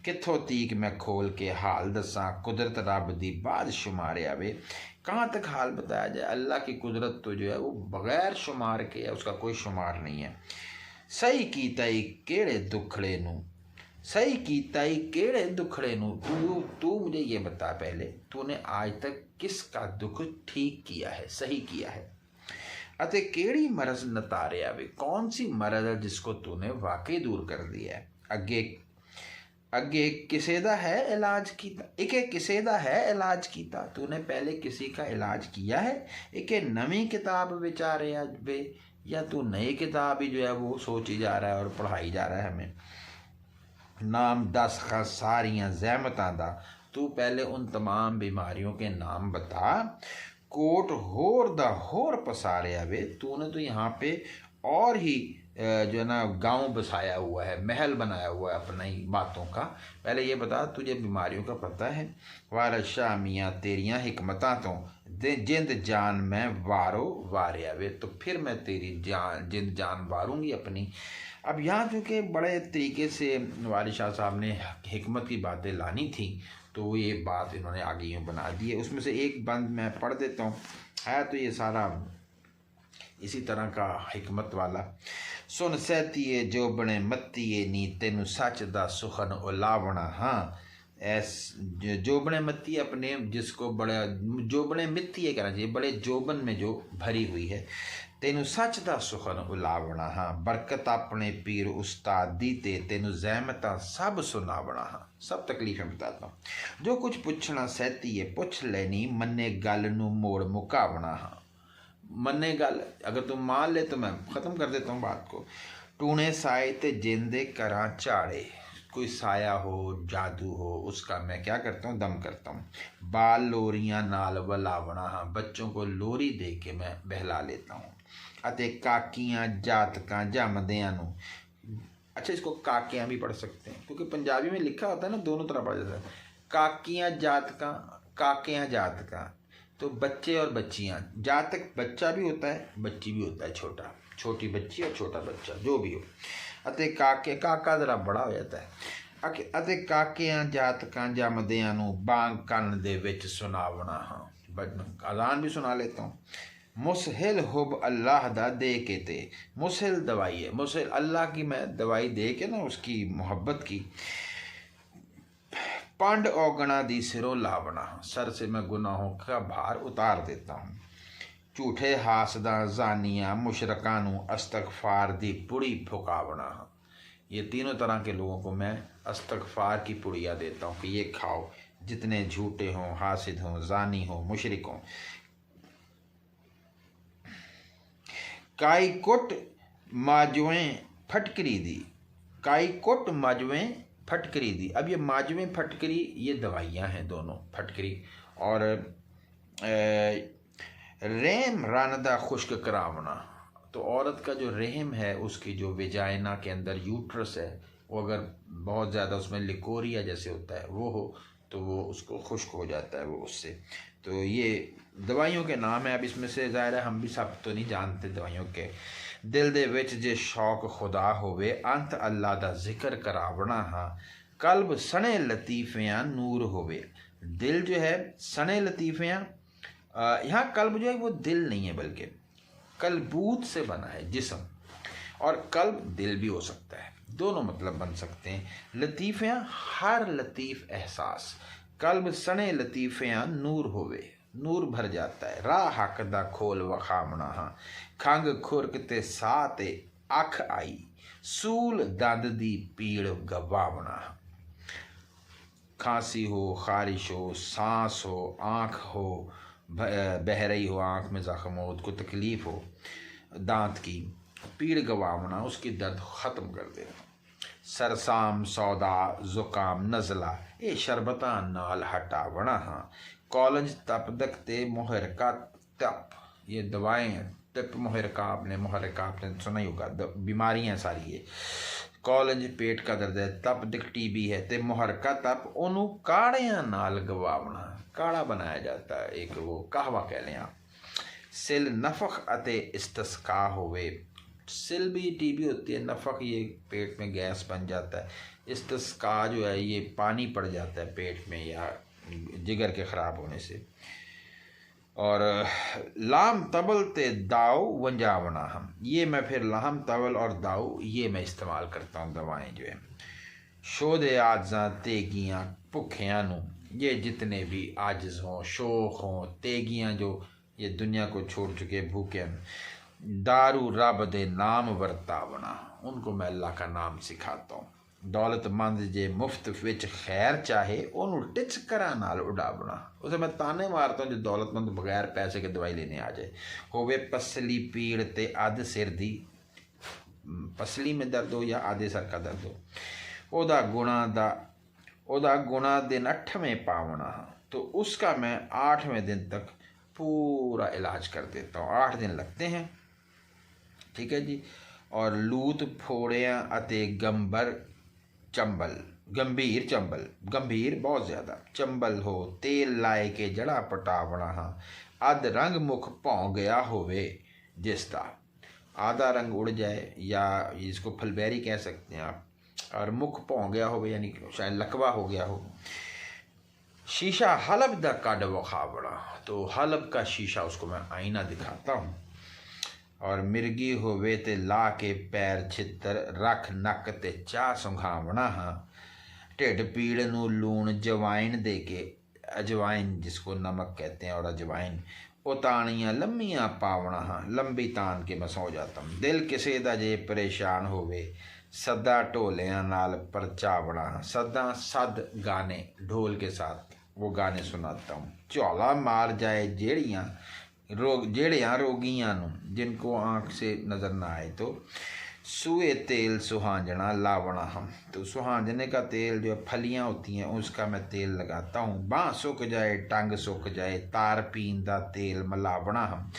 किथों तीक मैं खोल के हाल दसा, कुदरत रब दी बाद शुमारे आवे। कहाँ तक हाल बताया जाए, अल्लाह की कुदरत तो जो है वो बग़ैर शुमार के है, उसका कोई शुमार नहीं है। सही कीता ही केड़े दुखड़े नू, सही कीता ही केड़े दुखड़े नू, तू मुझे ये बता पहले तूने आज तक किसका दुख ठीक किया है, सही किया है। अते केड़ी मरज नतारे आवे, कौन सी मरज है जिसको तूने वाकई दूर कर दिया है। अगे किसे दा है इलाज कीता, इके किसे दा है इलाज कीता, तूने पहले किसी का इलाज किया है। इके नवी किताब विचारे अजबे, या तू नई किताब ही जो है वो सोची जा रहा है और पढ़ाई जा रहा है हमें। नाम दस खा सारियां जहमतां दा, तू पहले उन तमाम बीमारियों के नाम बता। कोट होर दा होर पसारे आवे, तूने तो यहाँ पे और ही जो है ना गांव बसाया हुआ है, महल बनाया हुआ है अपना ही बातों का। पहले ये बता तुझे बीमारियों का पता है। वार शाह मियाँ तेरियां हिकमतां तो जिंद जान मैं वारो वारे आवे, तो फिर मैं तेरी जान जिंद जान वारूंगी अपनी। अब यहाँ चूँकि बड़े तरीके से वारिस शाह साहब ने हिकमत की बातें लानी थी, तो ये बात इन्होंने आगे यूँ बना दी है। उसमें से एक बंद मैं पढ़ देता हूँ, है तो ये सारा इसी तरह का हिकमत वाला। सुन सहतीए जो बने मत्तीए नी, तेनू सच दा सुखन उलावना। हाँ, जो बने मत्ती अपने जिसको बड़ा जो बने मित्ती है कहना चाहिए, बड़े जोबन में जो भरी हुई है। तेनू सच दा सुखन उलावना हाँ, बरकत अपने पीर उस्ताद दी ते तेनू जहमतां सब सुनावना हाँ। सब तकलीफें बताता हूँ। जो कुछ पुछना सहती है पुछ लेनी, मन्ने गल नू मोड़ मुकावना हाँ। मन्ने गल अगर तुम मान ले तो मैं ख़त्म कर देता हूँ बात को। टूने साए ते जिंदे करा चाड़े, कोई साया हो जादू हो उसका मैं क्या करता हूँ, दम करता हूँ। बाल लोरियां नाल वलावना हाँ, बच्चों को लोरी दे के मैं बहला लेता हूँ। अते काकियां जातकां जमदियां नू, अच्छा इसको काकियां भी पढ़ सकते हैं क्योंकि पंजाबी में लिखा होता है ना, दोनों तरह पढ़ जाता है। काकियां जातकां, काकियां जातकां, तो बच्चे और बच्चियां, जातक बच्चा भी होता है बच्ची भी होता है, छोटा छोटी बच्ची और छोटा बच्चा जो भी हो। अते काके, काका जरा बड़ा हो जाता है। अते काकियां जातकां जमदियां नू बांग कन दे विच सुनावना हाँ, अजान भी सुना लेता हूँ। मुसहिल हुब अल्लाह दा दे के ते, मुसहिल दवाई है, मुसहिल अल्लाह की मैं दवाई दे के ना उसकी मोहब्बत की। पंड औगना दी सिरों लावना, सर से मैं गुनाहों का भार उतार देता हूँ। झूठे हासदा जानिया मुशरका नू अस्तगफार दी पुड़ी फुकावना, ये तीनों तरह के लोगों को मैं अस्तगफार की पुड़िया देता हूँ कि ये खाओ, जितने झूठे हों, हासिद हों, जानी हों, मुशरिक हों। काई कुट माजुएं फटकरी दी, काई कुट माजुएं फटकरी दी। अब ये माजुएं फटकरी ये दवाइयाँ हैं दोनों, फटकरी और रेम रानदा खुश्क करावना, तो औरत का जो रहम है उसकी जो वेजाइना के अंदर यूट्रस है वो अगर बहुत ज़्यादा उसमें लिकोरिया जैसे होता है वो हो तो वो उसको खुश्क हो जाता है वो उससे। तो ये दवाइयों के नाम है। अब इसमें से ज़ाहिर है हम भी सब तो नहीं जानते दवाइयों के। दिल दे विच जे शौक खुदा होवे, अंत अल्लाह दा जिक्र करावना हाँ, कल्ब सने लतीफ़ियाँ नूर होवे। दिल जो है सने लतीफ़ियाँ, यहाँ कल्ब जो है वो दिल नहीं है बल्कि कलबूत से बना है जिस्म, और कल्ब दिल भी हो सकता है, दोनों मतलब बन सकते हैं। लतीफ़ियाँ हर लतीफ़ एहसास, कल्ब सने लतीफ़ियाँ नूर होवे, नूर भर जाता है। राह हक दा खोल वखावना हाँ, खंग खुरक ते साह ते अख आई, सूल दंद दी पीड़ गवावना। खांसी हो, खारिश हो, सांस हो, आँख हो बह रही हो, आँख में ज़ख्म हो, उसको तकलीफ़ हो, दांत की पीड़ गवावना, उसकी दर्द ख़त्म कर देना। सरसाम सौदा ज़ुकाम नज़ला, ये शरबता नाल हटावना हाँ, कॉलेज तपदक ते मुहरका तप, ये दवाएँ हैं। तप मुहरका आपने सुना ही होगा, बीमारियाँ सारी ये। कॉलेज पेट का दर्द है, तप दिख टीबी है, ते मुहरका तप ओनू काढ़ियां नाल गवावना, काढ़ा बनाया जाता है, एक वो कहवा कह लें आप। सिल नफख अते इस्तस्का होवे, सिल भी टीबी होती है, नफख ये पेट में गैस बन जाता है, इस्तस्का जो है ये पानी पड़ जाता है पेट में या जिगर के ख़राब होने से। और लाम तबल ते दाऊ वंजावना हम, ये मैं फिर लाम तबल और दाऊ ये मैं इस्तेमाल करता हूँ दवाएं जो है। शोधे आजा तेगियाँ भुखियाँ नू, ये जितने भी आजिज़ हों, शोख हों, तेगियाँ जो ये दुनिया को छोड़ चुके भूखे हैं, दारू रब दे नाम वरतावना, उनको मैं अल्लाह का नाम सिखाता हूँ। दौलतमंद जे मुफ्त विच खैर चाहे ओनू टिच करा नाल उड़ावना, उसे मैं ताने मारता हूँ जो दौलतमंद बगैर पैसे के दवाई लेने आ जाए। होवे पसली पीड़ ते आध सिर दी, पसली में दर्द हो या आधे सर का दर्द हो, ओदा गुणा दिन 8वें पावना, तो उसका मैं 8वें दिन तक पूरा इलाज कर देता हूँ। 8 दिन लगते हैं, ठीक है जी। और लूत फोड़ियाँ अते गंभीर चंबल, गंभीर बहुत ज़्यादा चंबल हो, तेल लाए के जड़ा पटावना हाँ, अध रंग मुख भौं गया होवे जिसका, आधा रंग उड़ जाए या इसको फलबैरी कह सकते हैं आप, और मुख भौं गया होवे यानी शायद लकवा हो गया हो। शीशा हलब दा कड वखावना, तो हलब का शीशा उसको मैं आईना दिखाता हूँ। और मिर्गी होवे ते ला के पैर छितर रख नक ते चाह सुंघावना हाँ, ढिड पीड़ नू लूण जवाइन दे के, अजवाइन जिसको नमक कहते हैं और अजवाइन उतानियां लम्मियां पावना हाँ, लंबी तान के मैं सौ जाता हूँ। दिल किसी दा जे परेशान होवे, सदा ढोलियां नाल परचावना हाँ, सदा सद गाने ढोल के साथ वो गाने सुनाता हूँ। झोला मार जाए जेड़ियां रोगियां नूं, जिनको आँख से नज़र ना आए तो सुए तेल सुहांजना लावना हम, तो सुहांजने का तेल जो फलियाँ होती हैं उसका मैं तेल लगाता हूँ। बाँह सूख जाए टंग सूख जाए, तार पीन दा तेल मलावना हम,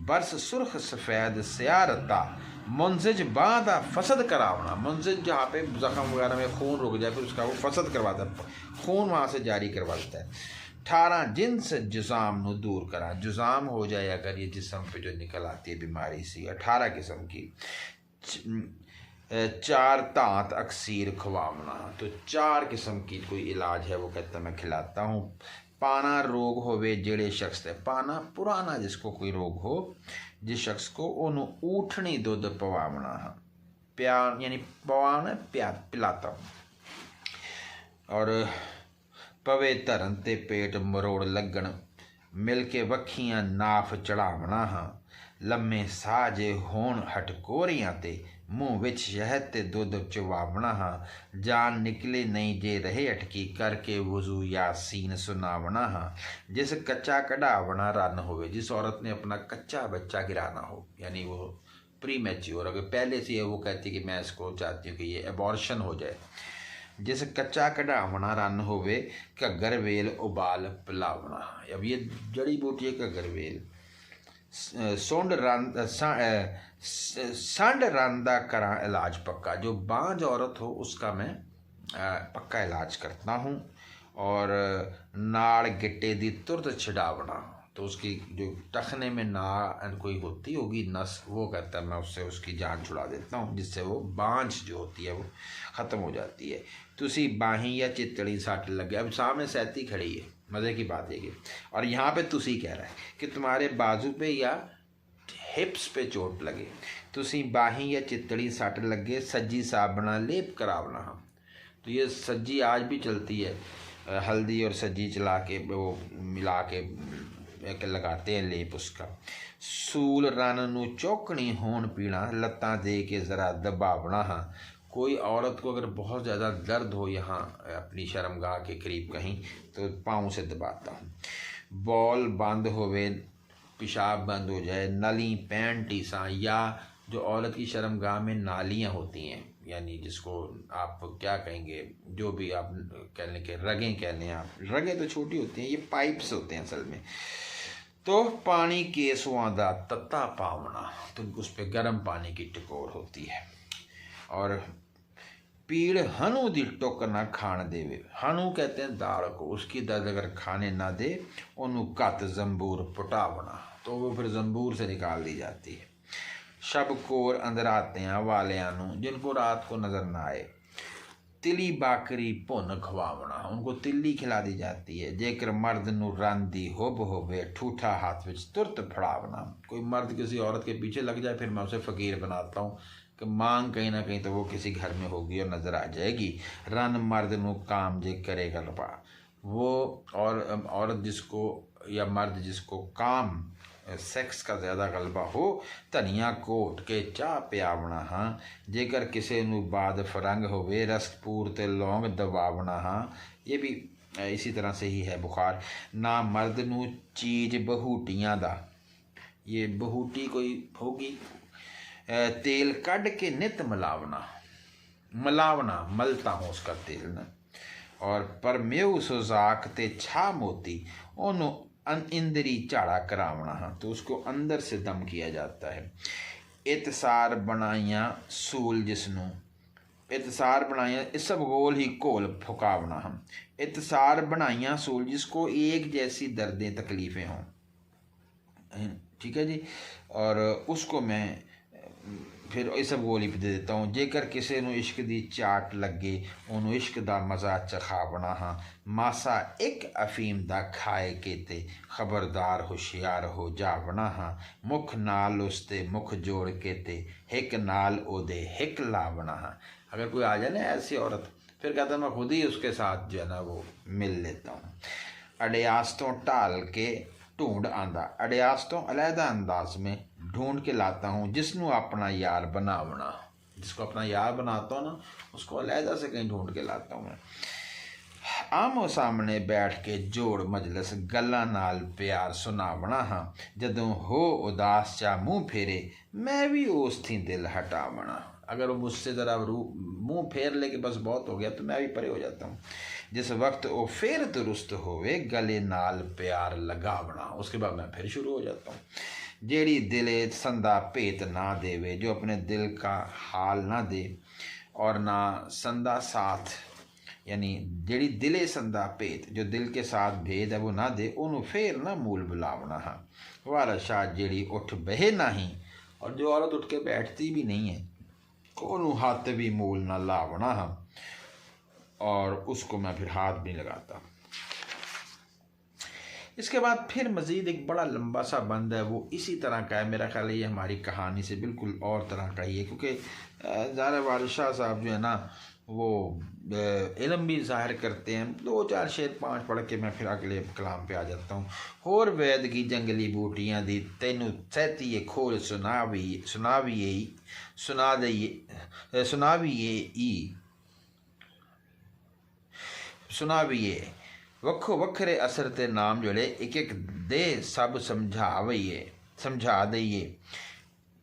बरस सुर्ख सफ़ेद स्यारता, मुंजिज बाँह दा फसद करावना। मुंजिज जहाँ पे जख्म वगैरह में खून रुक जाए फिर उसका वो फसद करवाता है, खून वहाँ से जारी करवा देता है। 18 जिन्स जुज़ाम नू दूर करा, जुज़ाम हो जाए अगर ये जिस्म पे जो निकल आती है बीमारी सी, 18 किस्म की। 4 दांत अक्सीर खवावना, तो 4 किस्म की कोई इलाज है वो कहता मैं खिलाता हूँ। पाना रोग होवे जेड़े शख्स ते, पाना पुराना जिसको कोई रोग हो, जिस शख्स को उन्हों ऊठनी दुध पवावना, प्यार यानी पवाना प्यार पिलाता हूँ। और पवे धरन ते पेट मरोड़ लगन, मिल के वखियां नाफ चढ़ावना हाँ, लम्मे साह जे होण हटकोरियां ते, मुँह विच शहद ते दुध चवावना हाँ, जान निकले नहीं जे रहे अटकी, करके वजू यासीन सुनावना हाँ। जिस कच्चा कढ़ावना रन होवे, जिस औरत ने अपना कच्चा बच्चा गिराना हो, यानी वो प्री मैच्योर, अगर पहले से वो कहती कि मैं इसको चाहती हूँ कि ये एबॉर्शन हो जाए। जिस कच्चा कढ़ावना रन होवे, घग्गर वेल उबाल पिलावना। अब ये जड़ी बूटी है घग्गर वेल। संड रन दा करा इलाज पक्का, जो बांझ औरत हो उसका मैं पक्का इलाज करता हूँ। और नाड़ गिट्टे दी तुरत छिड़ावना, तो उसकी जो टखने में ना कोई होती होगी नस, वो कहता है मैं उससे उसकी जान छुड़ा देता हूँ, जिससे वो बांझ जो होती है वो ख़त्म हो जाती है। तुसी बाहीं या चितड़ी सट लगे, अब सामने सैती खड़ी है, मज़े की बात है कि, और यहाँ पे तुसी कह रहा है कि तुम्हारे बाजू पे या हिप्स पे चोट लगे, तुसी बाहीं या चितड़ी सट लगे, सज्जी साबना लेप करावना हम। तो ये सज्जी आज भी चलती है, हल्दी और सज्जी चला के वो मिला के लगाते हैं लेप उसका। सूल रन नू चौकनी होन पीना, लत्तां दे के ज़रा दबावना हाँ। कोई औरत को अगर बहुत ज़्यादा दर्द हो यहाँ अपनी शर्मगाह के करीब कहीं, तो पाँव से दबाता हूँ। बॉल बंद होवे, पेशाब बंद हो जाए, नली पैंटी सा, या जो औरत की शर्मगाह में नालियाँ होती हैं, यानी जिसको आप क्या कहेंगे, जो भी आप कह लें कि रगें कह लें आप, रगें तो छोटी होती हैं, ये पाइप्स होते हैं असल में। तो पानी केसुआं दा तत्ता पावना, तो उस पर गर्म पानी की टकोर होती है। और पीड़ हनु दी टुक ना खान देवे, हनु कहते हैं दाल को, उसकी दर्द अगर खाने ना दे उन्हों कत जंबूर पुटावना, तो वो फिर जंबूर से निकाल दी जाती है। शब कोर अंदरातियां वालियां नूं, जिनको रात को नज़र ना आए, तिली बाकरी भुन खवावना, उनको तिल्ली खिला दी जाती है। जेकर मर्द नूं रंदी हुब होवे, ठूठा हाथ विच तुरत फड़ावना। कोई मर्द किसी औरत के पीछे लग जाए फिर मैं उसे फ़कीर बनाता हूँ कि मांग कहीं ना कहीं तो वो किसी घर में होगी और नज़र आ जाएगी। रन मर्द नूं काम जे करेगा रपा, वो और औरत जिसको या मर्द जिसको काम सैक्स का ज़्यादा गलबा हो, धनिया कोट के चाह पियावना हाँ। जेकर किसी नूं बाद फरंग होवे, रसपूर ते लौंग दबावना हाँ। ये भी इसी तरह से ही है बुखार। ना मर्द नूं चीज बहूटियां दा, ये बहूटी कोई होगी, तेल कढ़ के नित मलावना, मलता हूँ उसका तेल ना। और पर मेऊ सुजाक ते छा मोती, ओनू इंदरी झाड़ा करावना हाँ, तो उसको अंदर से दम किया जाता है। इतसार बनाइया सूल जिसनू, इतसार बनाइया इस सब गोल ही घोल फुकावना हम। इतसार बनाइया सूल जिसको एक जैसी दर्दें तकलीफ़ें हों, ठीक है जी, और उसको मैं फिर इस गोली पे दे देता हूँ। जेकर किसी नूं इश्क दी चाट लगे, उन्होंने इश्क दा मज़ा चखावना हाँ। मासा एक अफीम दा खाए के ते, खबरदार होशियार हो जावना हाँ। मुख नाल उसते मुख जोड़ के ते, हिक नाल ओदे हिक लावना हाँ। अगर कोई आ जाए ना ऐसी औरत, फिर कहता मैं खुद ही उसके साथ जो है ना वो मिल लेता हूँ। अडियास तो ढाल के ढूंढ आंदा, अड़ियास तो अलहदा अंदाज में ढूंढ के लाता हूँ, जिसनों अपना यार बनावना, जिसको अपना यार बनाता हूँ ना, उसको अलहदा से कहीं ढूंढ के लाता हूँ मैं। आमो सामने बैठ के जोड़ मजलिस, गल्लां नाल प्यार सुनावना हाँ, जदों हो उदास चा मुँह फेरे, मैं भी उस थी दिल हटावना। अगर वो मुझसे ज़रा मुँह फेर ले कि बस बहुत हो गया, तो मैं भी परे हो जाता हूँ। जिस वक्त वो फिर दुरुस्त होवे, गले नाल प्यार लगावना, उसके बाद मैं फिर शुरू हो जाता हूँ। जेड़ी दिले संदा भेत ना देवे, जो अपने दिल का हाल ना दे, और ना संदा साथ, यानी जेड़ी दिले संदा भेत, जो दिल के साथ भेद है वो ना दे, उन्होंने फिर ना मूल बुलावना हाँ। वारा शाह जेड़ी उठ बहे नहीं, और जो औरत उठ के बैठती भी नहीं है, उन्होंने हाथ भी मूल ना लावना हाँ, और उसको मैं फिर हाथ भी लगाता। इसके बाद फिर मज़ीद एक बड़ा लंबा सा बंद है, वो इसी तरह का है। मेरा ख्याल है ये हमारी कहानी से बिल्कुल और तरह का ही है, क्योंकि ज़ाहिर वारिस शाह साहब जो है ना, वो इल्म भी ज़ाहिर करते हैं। 2-4 शेर 5 पढ़ के मैं फिर अगले कलाम पे आ जाता हूँ। होर वैद की जंगली बूटियाँ दी, तेनू सहतीए खोल सुनावी सुनावीए वक्खो वक्खरे असर ते नाम जोड़े, एक एक दे सब समझा दइए।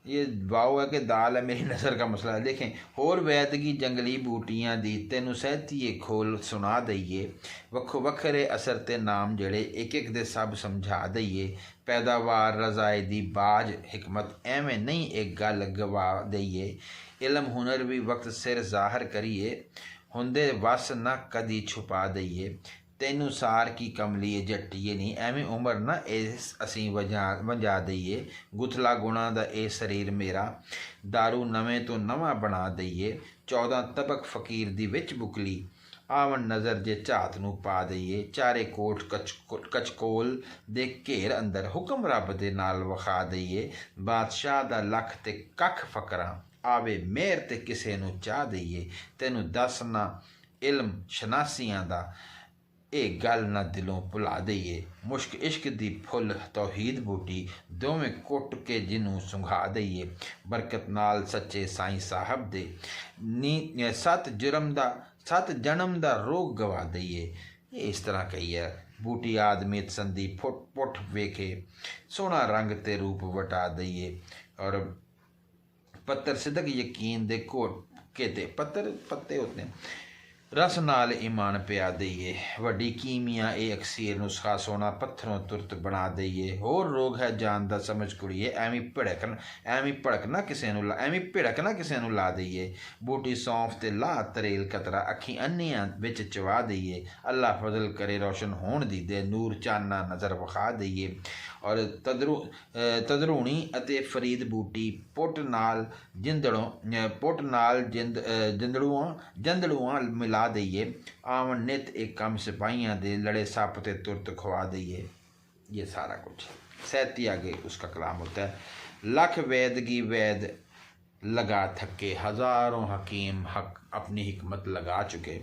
ये वाव है कि दाल है, मेरी नज़र का मसला है। देखें, होर वैद की जंगली बूटियाँ दी, तेनू सहतीए खोल सुना दइए। वक्खो वक्खरे असर ते नाम जड़े, एक एक दे सब समझा दइए। पैदावार रज़ाए दी बाज हिकमत, एवें नहीं एक गल गवा दइए। इल्म हुनर भी वक्त सिर ज़ाहिर करिए, हुंदे वस न कदी छुपा दइए। तैनू सार की कमली जट्टिए नहीं, एवें उम्र ना असी वंजा दइए। गुथला गुणा दा ए शरीर मेरा, दारू नवें तो नवा बना दइए। 14 तबक फकीर दी विच बुकली, आवन नज़र जे झात नू पा दइए। चारे कोट कचकोल दे घेर अंदर, हुक्म रब दे नाल वखा दइए। बादशाह दा लख ते कख फकरां, आवे मेहर ते किसे नू चाह दइए। तैनू दसना इल्म शनासियां दा, ਇਹ ਗੱਲ ਨਾ ਦਿਲੋਂ ਭੁਲਾ ਦਈਏ। ਮੁਸ਼ਕ ਇਸ਼ਕ ਦੀ ਫੁੱਲ ਤੌਹੀਦ ਬੂਟੀ, ਦੋਵੇਂ ਕੁੱਟ ਕੇ ਜਿਹਨੂੰ ਸੁੰਘਾ ਦਈਏ। ਬਰਕਤ ਨਾਲ ਸੱਚੇ ਸਾਈਂ ਸਾਹਿਬ ਦੇ ਨੀ ਸੱਤ ਜਨਮ ਦਾ ਰੋਗ ਗਵਾ ਦਈਏ। ਇਹ ਇਸ ਤਰ੍ਹਾਂ ਕਹੀ ਹੈ। बूटी आदमित संधि पुठ वेखे, सोना रंग ते रूप वटा दइए। और पत्तर सिदक यकीन दे घोट के ते, पत्तर पत्ते होते हैं, रस नाल ईमान पिया दइए। वड्डी कीमिया ए अक्सीर नुस्खा, सोना पत्थरों तुरत बना दइए। होर रोग है जान दा समझ कुड़िए, एवें भड़कना किसे नू ला दइए। बूटी सौंफ ते ला तरेल कतरा, अखी अन्नियां विच चवा दइए। अल्लाह फजल करे रोशन होण दी दे, नूर चाना नज़र वखा दइए। और तदरूणी अते फरीद बूटी, पुट नाल जंदड़ुआं मिला दइए। आवन नित एक कम सिपाहियाँ दे, लड़े सप ते तुरत खुआ दइए। ये सारा कुछ सहती आगे उसका कलाम होता है। लख वैदगी वैद लगा थके, हज़ारों हकीम हक अपनी हिकमत लगा चुके।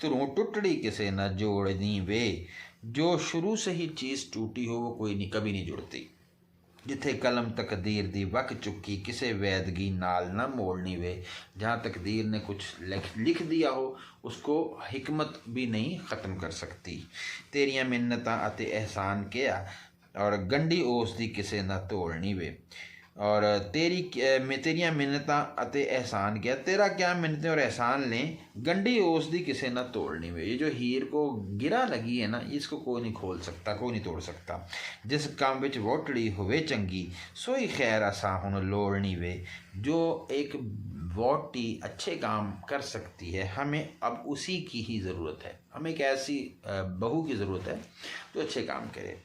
तुरों टुटड़ी किसे न जोड़नी वे, जो शुरू से ही चीज़ टूटी हो वो कोई नहीं कभी नहीं जुड़ती। जिथे कलम तकदीर दी वक चुकी, किसे वैदगी नाल ना मोड़नी वे। जहाँ तकदीर ने कुछ लिख दिया हो उसको हिकमत भी नहीं ख़त्म कर सकती। तेरियां मिन्नतां अते एहसान किया, और गंढी ओस दी किसे ना तोड़नी वे। और तेरियां मिन्नतां अते एहसान किया, तेरा क्या मिन्नतें और एहसान लें, गंढी ओस दी किसे ना तोड़नी वे। ये जो हीर को गिरा लगी है ना, इसको कोई नहीं खोल सकता, कोई नहीं तोड़ सकता। जिस काम विच वोटड़ी होवे चंगी, सोई खैर असा हुण लोड़नी वे। जो एक वोटी अच्छे काम कर सकती है, हमें अब उसी की ही ज़रूरत है। हमें एक ऐसी बहू की ज़रूरत है जो अच्छे काम करे।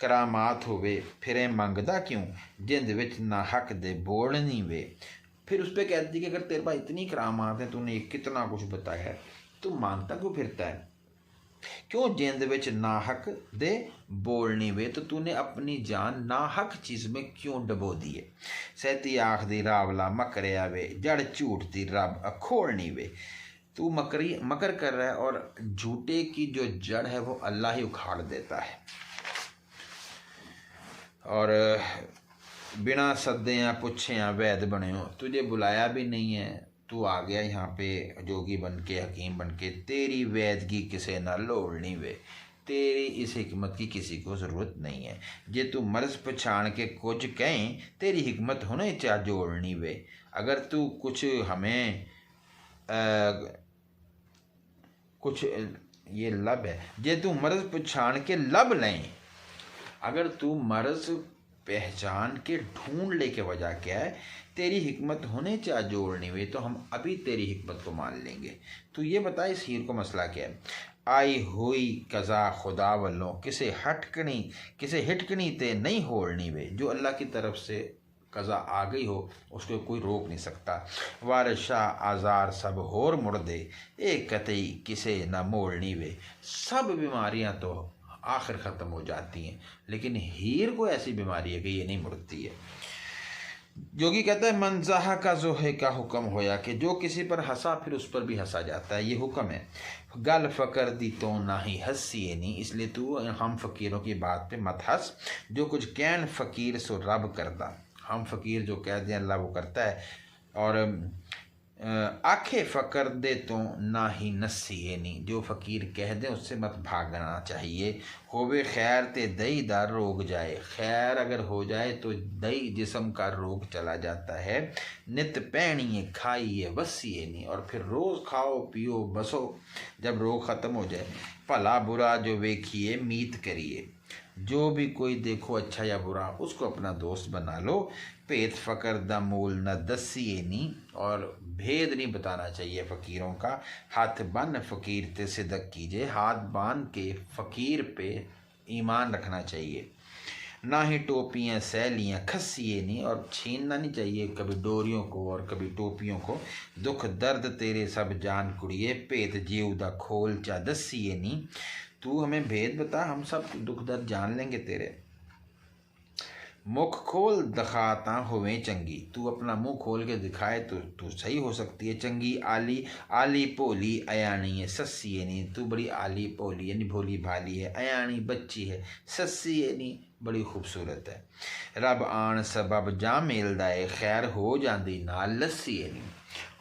करामात होवे फिरे मंगदा क्यों, जिंद विच ना हक दे बोलनी वे। फिर उस पर कहती कि अगर तेरे पास इतनी करामात है, तूने कितना कुछ बताया है, तू मांगता क्यों फिरता है? क्यों जिंद विच नाहक दे बोलनी वे, तो तूने अपनी जान नाहक चीज़ में क्यों डबो दिए। सहती आख दी रावला मकरिया वे, जड़ झूठ दी रब अखोड़नी वे। तू मकर कर रहा है, और झूठे की जो जड़ है वो अल्लाह ही उखाड़ देता है। और बिना सद्दे या पूछे या वैद बने हो, तुझे बुलाया भी नहीं है, तू आ गया यहाँ पे जोगी बन के, हकीम बन के। तेरी वैदगी किसे ना लोड़नी वे, तेरी इस हिकमत की किसी को ज़रूरत नहीं है। जे तू मर्ज पछाण के कुछ कहें, तेरी हिकमत होने चा जोड़नी वे। अगर तू कुछ हमें कुछ ये लब है, जे तू मर्ज पछाण के लब लें, अगर तू मर्ज पहचान के ढूंढ ले के वजह क्या है, तेरी हिकमत होने चा जोड़नी हुई, तो हम अभी तेरी हिकमत को मान लेंगे। तू ये बता इस हीर को मसला क्या है। आई हुई कज़ा खुदा वल्लों, किसे हिटकनी ते नहीं होड़नी वे। जो अल्लाह की तरफ से कज़ा आ गई हो उसको कोई रोक नहीं सकता। वारशा आज़ार सब होर मुड़ दे, एक कतई किसे न मोड़नी वे। सब बीमारियां तो आखिर ख़त्म हो जाती हैं, लेकिन हीर को ऐसी बीमारी है कि ये नहीं मुड़ती है। जोगी कहता है मंजाहा का जोहे का हुक्म होया, कि जो किसी पर हंसा फिर उस पर भी हंसा जाता है, ये हुक्म है। गल फ़कर दी तो ना ही हंसी नहीं, इसलिए तू हम फ़कीरों की बात पे मत हंस। जो कुछ कैन फ़कीर सो रब करदा, हम फ़कीर जो कह दें अल्लाह वो करता है। और आखे फ़कर दे तो ना ही नसीए नहीं, जो फ़कीर कह दें उससे मत भागना चाहिए। होवे खैर ते दई दा रोग जाए, खैर अगर हो जाए तो दई जिस्म का रोग चला जाता है। नित पैणिए खाइए वसीए नहीं, और फिर रोज़ खाओ पियो बसो जब रोग ख़त्म हो जाए। भला बुरा जो वेखिए मीत करिए, जो भी कोई देखो अच्छा या बुरा उसको अपना दोस्त बना लो। भेद फ़कर दा मूल न दसिए नहीं, और भेद नहीं बताना चाहिए फ़कीरों का। हाथ बन फ़कीर ते सिदक कीजिए, हाथ बांध के फ़कीर पे ईमान रखना चाहिए। ना ही टोपियाँ सैलियाँ खसिए नहीं, और छीनना नहीं चाहिए कभी डोरियों को और कभी टोपियों को। दुख दर्द तेरे सब जान कुड़िए, भेद जीव दा खोल चा दसिए नहीं। तू हमें भेद बता, हम सब दुख दर्द जान लेंगे तेरे। मुख खोल दिखाता होवे चंगी, तू अपना मुंह खोल के दिखाए तो तू सही हो सकती है। चंगी आली आली भोली अयाणी है, सस्सी है नहीं, तू बड़ी आली भोली यानी भोली भाली है। अयाणी बच्ची है, सस्सी है नहीं बड़ी खूबसूरत है। रब आन सबब जा मेलदा है, खैर हो जाती नाल लस्सी है नहीं।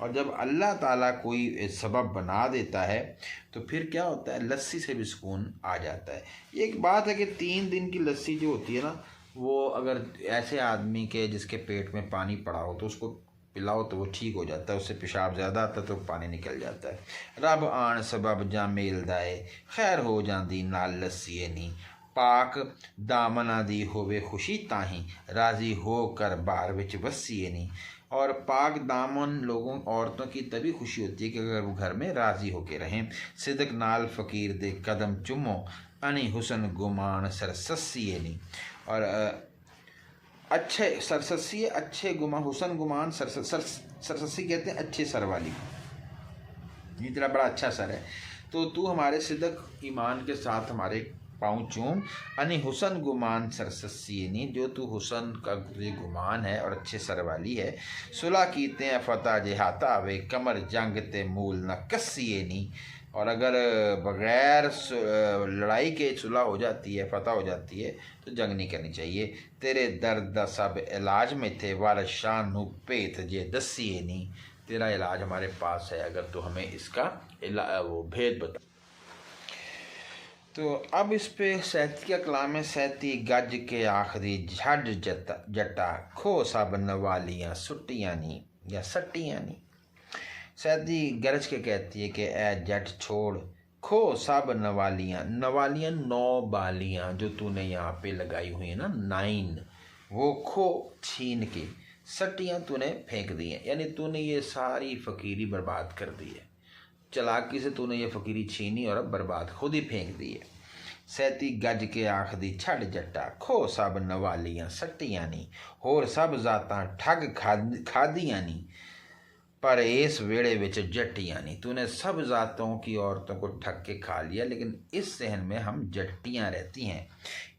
और जब अल्लाह ताला कोई सबब बना देता है तो फिर क्या होता है, लस्सी से भी सुकून आ जाता है। एक बात है कि 3 दिन की लस्सी जो होती है ना, वो अगर ऐसे आदमी के जिसके पेट में पानी पड़ा हो तो उसको पिलाओ तो वो ठीक हो जाता है, उससे पेशाब ज़्यादा आता है तो पानी निकल जाता है। रब आन सबब जा मेलदा है, खैर हो जाती नाल लस्सी है नहीं। पाक दामना दी होवे खुशी ताही, राज़ी हो कर बार विच वसीए नहीं। और पाक दामन लोगों औरतों की तभी खुशी होती है कि अगर वो घर में राज़ी होके रहें। सिदक नाल फ़कीर दे कदम चुमो, अनी हुसन गुमान सरसस्सी नहीं। और अच्छे सरसस्सी अच्छे गुमा, हुसन गुमान सरसस्सी कहते हैं अच्छे सर वाली, ये तेरा बड़ा अच्छा सर है। तो तू हमारे सिदक ईमान के साथ हमारे पाँव चूम। अनी हुसन गुमान सरसस्सी नहीं, जो तू हुसन का तुझे गुमान है और अच्छे सर वाली है। सुलह कीते हैं फतेह जे हाथा आवे, कमर जंग ते मूल न कस्सिए नहीं। और अगर बग़ैर लड़ाई के सुलह हो जाती है, फतह हो जाती है, तो जंग नहीं करनी चाहिए। तेरे दर्द दा सब इलाज में थे, वार शान नू भेत जे दसिए नहीं। तेरा इलाज हमारे पास है, अगर तो हमें इसका वो भेद बता। तो अब इस पे सैती का कलाम है। सैती गज के आखिरी झड़ जटा, खो सब नवालियाँ सुट्टियाँ नी या सट्टियाँ नी। सैदी गरज के कहती है कि ए जट छोड़, खो सब नवालियाँ। नवालियाँ 9 बालियाँ जो तूने यहाँ पे लगाई हुई है ना, 9, वो खो छीन के, सट्टियाँ तूने फेंक दी हैं, यानी तूने ये सारी फ़कीरी बर्बाद कर दी है। चालाकी से तूने ये फ़कीरी छीनी और अब बर्बाद खुद ही फेंक दी है। सैती गज के आखदी छड़ जट्टा, खो सब नवालियाँ सट्टियाँ नी। होर सब जातां ठग खादियाँ नी, पर इस वेड़े विच जट्टियाँ नहीं। तूने सब जातों की औरतों को ठग के खा लिया, लेकिन इस सहन में हम जट्टियाँ रहती हैं।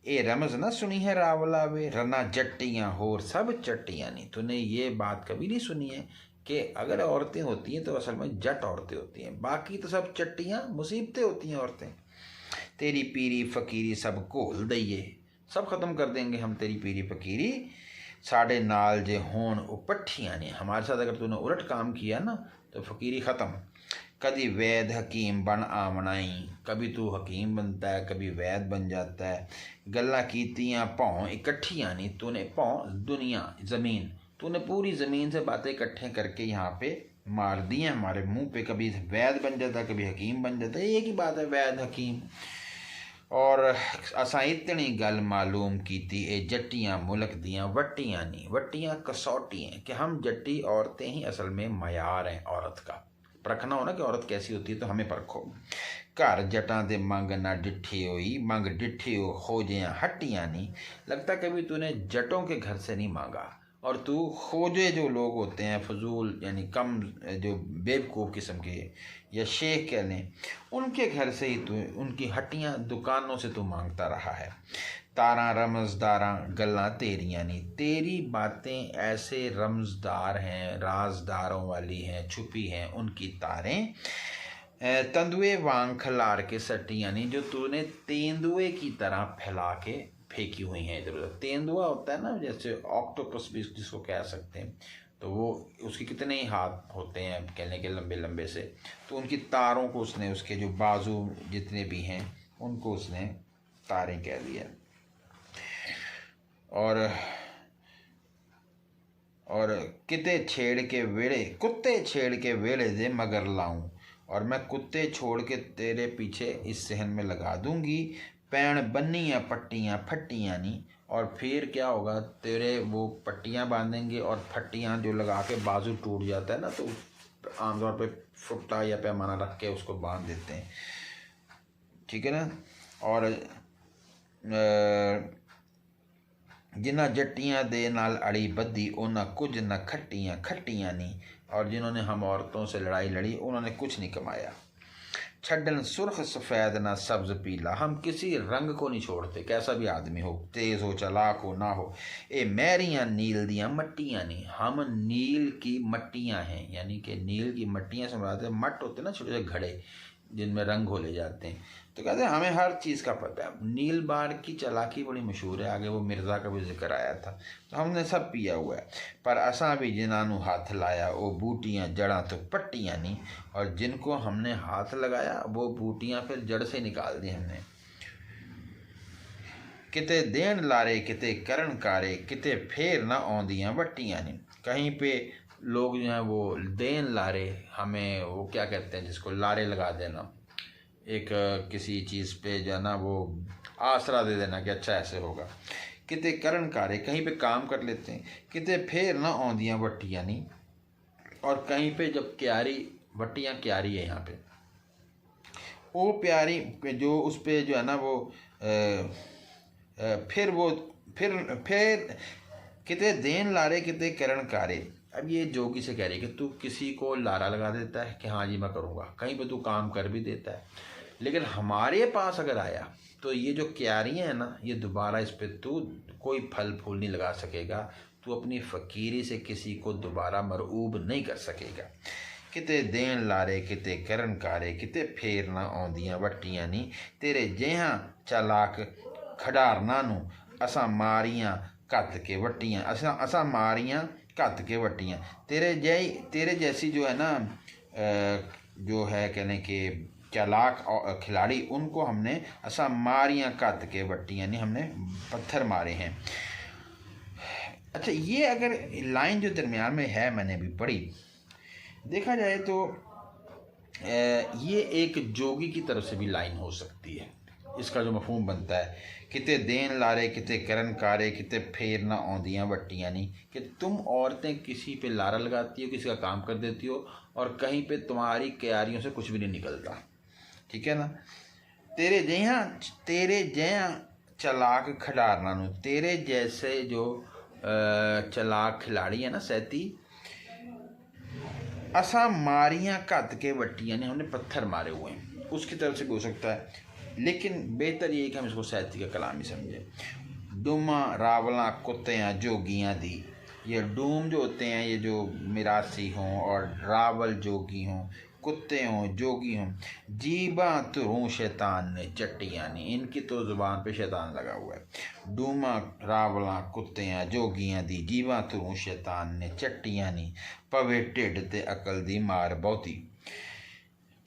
ए रमज़ ना सुनी है रावला वे, रना जट्टियाँ होर सब चट्टियाँ नहीं। तूने ये बात कभी नहीं सुनी है कि अगर औरतें होती हैं तो असल में जट औरतें होती हैं, बाकी तो सब चट्टियाँ मुसीबतें होती हैं औरतें। तेरी पीरी फ़कीरी सब घोल दइए, सब ख़त्म कर देंगे हम तेरी पीरी फकीरी। साढ़े नाल जे होन वो पट्ठियाँ ने, हमारे साथ अगर तूने उलट काम किया ना तो फ़कीरी ख़त्म। कभी वैद हकीम बन आवनाई, कभी तू हकीम बनता है कभी वैद बन जाता है। गल्ला कीतियाँ भौं इकट्ठियाँ नहीं, तूने भौं दुनिया ज़मीन, तूने पूरी ज़मीन से बातें इकट्ठे करके यहाँ पे मार दी हैं हमारे मुंह पे। कभी वैद बन जाता है कभी हकीम बन जाता है, एक ही बात है वैद हकीम। और असां इतनी गल मालूम कीती ए जट्टियाँ मुल्क दियाँ वट्टियाँ नहीं, वट्टियाँ कसौटी हैं कि हम जट्टी औरतें ही असल में मयार हैं औरत का। परखना हो ना कि औरत कैसी होती है तो हमें परखो। घर जटां दे मंग ना डिठी हुई, मंग डिठी हो खोजियाँ हट्टियाँ नहीं। लगता कभी तूने जटों के घर से नहीं मांगा, और तू खोजे जो लोग होते हैं फजूल यानी कम जो बेवकूफ़ किस्म के या शेख कह लें, उनके घर से ही तू उनकी हट्टियाँ दुकानों से तू मांगता रहा है। तारा रमज़दारा गल्लां तेरियां नहीं, तेरी बातें ऐसे रमज़दार हैं, राजदारों वाली हैं, छुपी हैं उनकी तारें। तंदुए वांग खलार के सट्टियाँ नहीं, जो तूने तेंदुए की तरह फैला के फेंकी हुई हैं इधर उधर। तेंदुआ होता है ना, जैसे ऑक्टोपस भी जिसको कह सकते हैं, तो वो उसके कितने ही हाथ होते हैं कहने के लंबे लंबे से, तो उनकी तारों को उसने, उसके जो बाजू जितने भी हैं उनको उसने तारें कह दिया। और किते छेड़ के वेड़े, कुत्ते छेड़ के वेड़े दे मगर लाऊं, और मैं कुत्ते छोड़ के तेरे पीछे इस सहन में लगा दूंगी। पैण बन्नियाँ पट्टियाँ फट्टियाँ नहीं, और फिर क्या होगा, तेरे वो पट्टियाँ बांधेंगे और फट्टियाँ जो लगा के बाजू टूट जाता है ना, तो आमतौर पे फुट्टा या पैमाना रख के उसको बांध देते हैं, ठीक है ना। और जिन्ना जट्टियाँ दे नाल अड़ी बद्दी उन्हें कुछ न खट्टियाँ नहीं, और जिन्होंने हम औरतों से लड़ाई लड़ी उन्होंने कुछ नहीं कमाया। छड्डन सुर्ख सफ़ेद ना सब्ज़ पीला, हम किसी रंग को नहीं छोड़ते, कैसा भी आदमी हो, तेज़ हो चालाक हो ना हो। ए मैरियाँ नील दियाँ मट्टियाँ नहीं, हम नील की मट्टियाँ हैं, यानी कि नील की मट्टियाँ से मुराद है मट्ट होते हैं ना छोटे छोटे घड़े जिनमें रंग घोले जाते हैं। तो कहते हैं हमें हर चीज़ का पता है। नील बार की चालाकी बड़ी मशहूर है, आगे वो मिर्ज़ा का भी जिक्र आया था, तो हमने सब पिया हुआ है। पर असा भी जिन्होंने हाथ लाया वो बूटियाँ जड़ा तो पट्टियाँ नहीं, और जिनको हमने हाथ लगाया वो बूटियाँ फिर जड़ से निकाल दी हमने। किते देन लारे किते करन कारे, किते फेर ना आउंदियां वट्टियां नहीं। कहीं पे लोग जो हैं वो देन लारे, हमें वो क्या कहते हैं जिसको लारे लगा देना, एक किसी चीज़ पे जो है ना वो आसरा दे देना कि अच्छा ऐसे होगा। किते करन कारे, कहीं पे काम कर लेते हैं। किते फेर ना आउंदियां वट्टियां नहीं, और कहीं पे जब क्यारी वट्टियां क्यारी है यहाँ पे, वो प्यारी जो उस पे जो है ना वो फिर किते देन लारे किते करन कारे। अब ये जोगी से कह रही है कि तू किसी को लारा लगा देता है कि हाँ जी मैं करूँगा, कहीं पे तू काम कर भी देता है, लेकिन हमारे पास अगर आया तो ये जो क्यारियाँ हैं ना, ये दोबारा इस पर तू कोई फल फूल नहीं लगा सकेगा, तू अपनी फ़कीरी से किसी को दोबारा मरऊब नहीं कर सकेगा। किते देन लारे किते करन कारे, किते फेर ना आउंदियां वट्टियां नहीं, तेरे जिहां चालाक खडारना नू असां मारियां कत के वट्टियां, असां मारियां कत के वट्टियां। तेरे जैसी जो है ना जो है कहने के चालाक खिलाड़ी, उनको हमने असां मारियां कत के वट्टियां नहीं, हमने पत्थर मारे हैं। अच्छा, ये अगर लाइन जो दरमियान में है मैंने भी पढ़ी, देखा जाए तो ये एक जोगी की तरफ से भी लाइन हो सकती है। इसका जो मफहूम बनता है, किते देन लारे किते करन कारे, किते फेर ना आउंदियां वट्टियां नहीं, कि तुम औरतें किसी पे लारा लगाती हो, किसी का काम कर देती हो, और कहीं पे तुम्हारी क्यारियों से कुछ भी नहीं निकलता, ठीक है ना। तेरे जहाँ चलाक खिडारना नू, तेरे जैसे जो चलाक खिलाड़ी है ना सैती, असा मारियां कत के वट्टियां ने, हमने पत्थर मारे हुए हैं, उसकी तरफ से भी हो सकता है, लेकिन बेहतर ये है कि हम इसको सैती का कलाम ही समझें। डूमा रावला कुत्तियाँ जोगियाँ दी, ये डूम जो होते हैं ये जो मिरासी हों और रावल जोगी हों, कुत्ते हों जोगी हों, जीबा तुरूं शैतान ने चट्टियाँ नी, इनकी तो ज़ुबान पे शैतान लगा हुआ है। डूमा रावला कुत्तियाँ जोगियाँ दी, जीबा तुरूं शैतान ने चट्टियाँ नी, पवे ढिड ते अकल दी मार बहुती।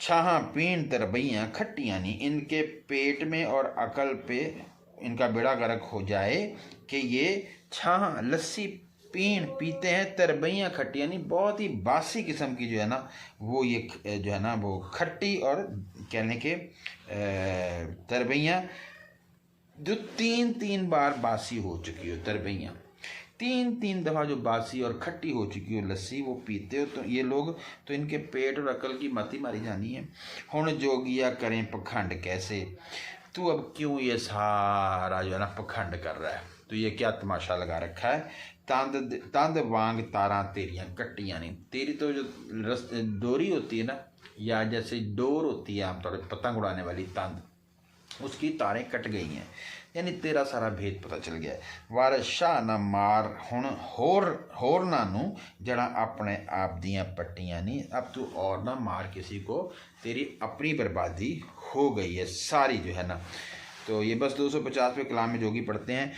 छाह पीन तरबैयाँ खट्टियाँ नी, इनके पेट में और अकल पे इनका बेड़ा गर्क हो जाए कि ये छाह लस्सी पीन पीते हैं, तरबैयाँ खट्टी, यानी बहुत ही बासी किस्म की जो है ना वो ये जो है ना वो खट्टी और कहने के तरबैयाँ जो 3 बार बासी हो चुकी हो, तरबैयाँ 3 दफ़ा जो बासी और खट्टी हो चुकी हो लस्सी वो पीते हो तो ये लोग, तो इनके पेट और अकल की मती मारी जानी है। हुण जोगिया करें पखंड कैसे, तू अब क्यों ये सारा जो है ना पखंड कर रहा है, तो ये क्या तमाशा लगा रखा है। तंद वांग तारा तेरियां कट्टियां नहीं, तेरी तो जो डोरी होती है ना, या जैसे डोर होती है आमतौर पर पतंग उड़ाने वाली तंद, उसकी तारें कट गई हैं, यानी तेरा सारा भेद पता चल गया है। वारस शाह ना मार हुण होर ना नू जड़ा अपने आप दियाँ पट्टियाँ नहीं, अब तू और ना मार किसी को, तेरी अपनी बर्बादी हो गई है सारी जो है ना। तो ये बस 250 पे कलाम में जोगी पढ़ते हैं।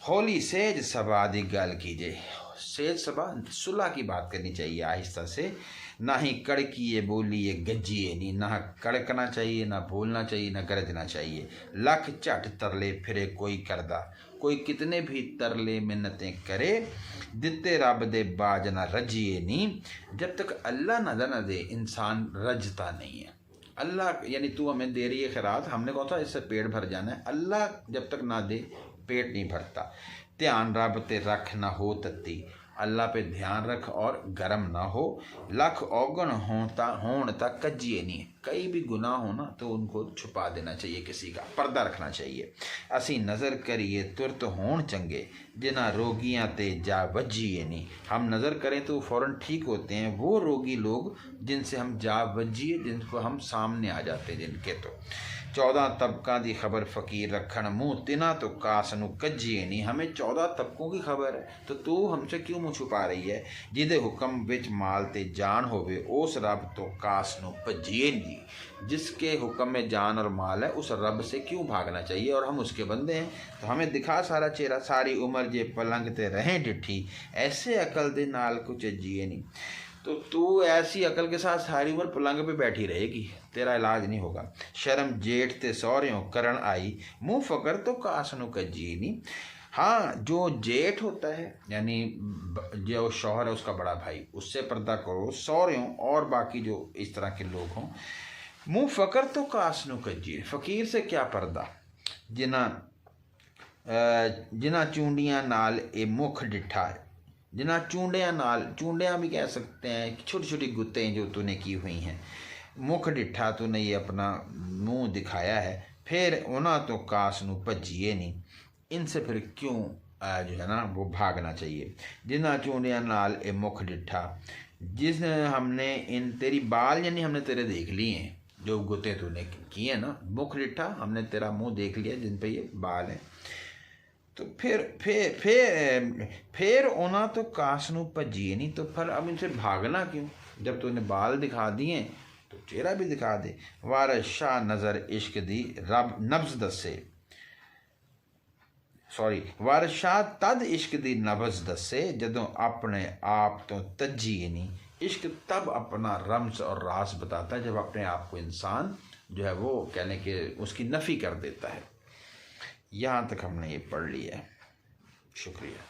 होली सेज सभा दी गल कीजिए, सेज सभा सुलह की बात करनी चाहिए आहिस्ता से, ना ही कड़किए बोलिए गज्जिए नहीं, ना कड़कना चाहिए, ना बोलना चाहिए, ना गरजना चाहिए। लख झट तरले फिरे कोई करदा, कोई कितने भी तरले मिन्नतें करे, दिते रब दे बाज ना रजिए नहीं, जब तक अल्लाह ना दे इंसान रजता नहीं है। अल्लाह यानी तू हमें दे रही है खैरात, हमने कौन सा इससे पेट भर जाना है, अल्लाह जब तक ना दे पेट नहीं भरता। ध्यान रब ते रख ना हो तत्ती, अल्लाह पे ध्यान रख और गर्म ना हो। लख औगण होण ता कजिए नहीं, कई भी गुनाह हो ना तो उनको छुपा देना चाहिए, किसी का पर्दा रखना चाहिए। असी नज़र करिए तुरत होण चंगे, जिन्हां रोगियां ते जा वजिए नहीं, हम नज़र करें तो फ़ौरन ठीक होते हैं वो रोगी लोग जिनसे हम जा वजिए, जिनको हम सामने आ जाते हैं जिनके। तो 14 तबका की खबर फ़कीर रखन मुँह तिना तो कास नू कजिए नहीं, हमें 14 तबकों की खबर है तो तू हमसे क्यों मुँह छुपा रही है। जिदे हुक्म विच माल ते जान होवे उस रब तो कास नू भजिए नहीं, जिसके हुक्म में जान और माल है उस रब से क्यों भागना चाहिए, और हम उसके बंदे हैं तो हमें दिखा सारा चेहरा। सारी उम्र जे पलंग ते रहें डिठी, ऐसे अकल दे नाल कुछ जिए नहीं, तो तू ऐसी अकल के साथ सारी उम्र पलंग पे बैठी रहेगी, तेरा इलाज नहीं होगा। शर्म जेठ ते सौरियों करन आई, मुँह फकर तो कास नू कजी नहीं। हाँ, जो जेठ होता है यानी जो शौहर है उसका बड़ा भाई, उससे पर्दा करो। सौरियों और बाकी जो इस तरह के लोग हों, मुँह फकर तो कास नू कजी, फ़कीर से क्या पर्दा। जिन्हां चूंडियां नाल ए मुख डिठा, जिन्हां चूंडियां नाल, चूंडियां भी कह सकते हैं छोटी छोटी गुत्तें जो तूने की हुई हैं, मुख डिठा तूने ये अपना मुंह दिखाया है, फिर उन्हां तो कास नू भजिए नहीं, इनसे फिर क्यों जो है ना वो भागना चाहिए। जिन्हां चूंडियां नाल ए मुख डिठा, जिस हमने इन तेरी बाल यानी हमने तेरे देख लिए हैं, जो गुत्तें तूने की हैं ना, मुख डिठा हमने तेरा मुंह देख लिया जिन पे ये बाल हैं, तो फिर उन्हें तो कास नू भजिए नहीं, तो फिर अब इनसे भागना क्यों, जब तूने बाल दिखा दिए तो चेहरा भी दिखा दे। वारस शाह नज़र इश्क दी रब नब्ज दसे, वारस शाह तद इश्क दी नब्ज दसे, जदों अपने आप तो तजीए नहीं। इश्क तब अपना रम्स और रास बताता है जब अपने आप को इंसान जो है वो कहने के उसकी नफ़ी कर देता है। यहाँ तक हमने ये पढ़ लिया है। शुक्रिया।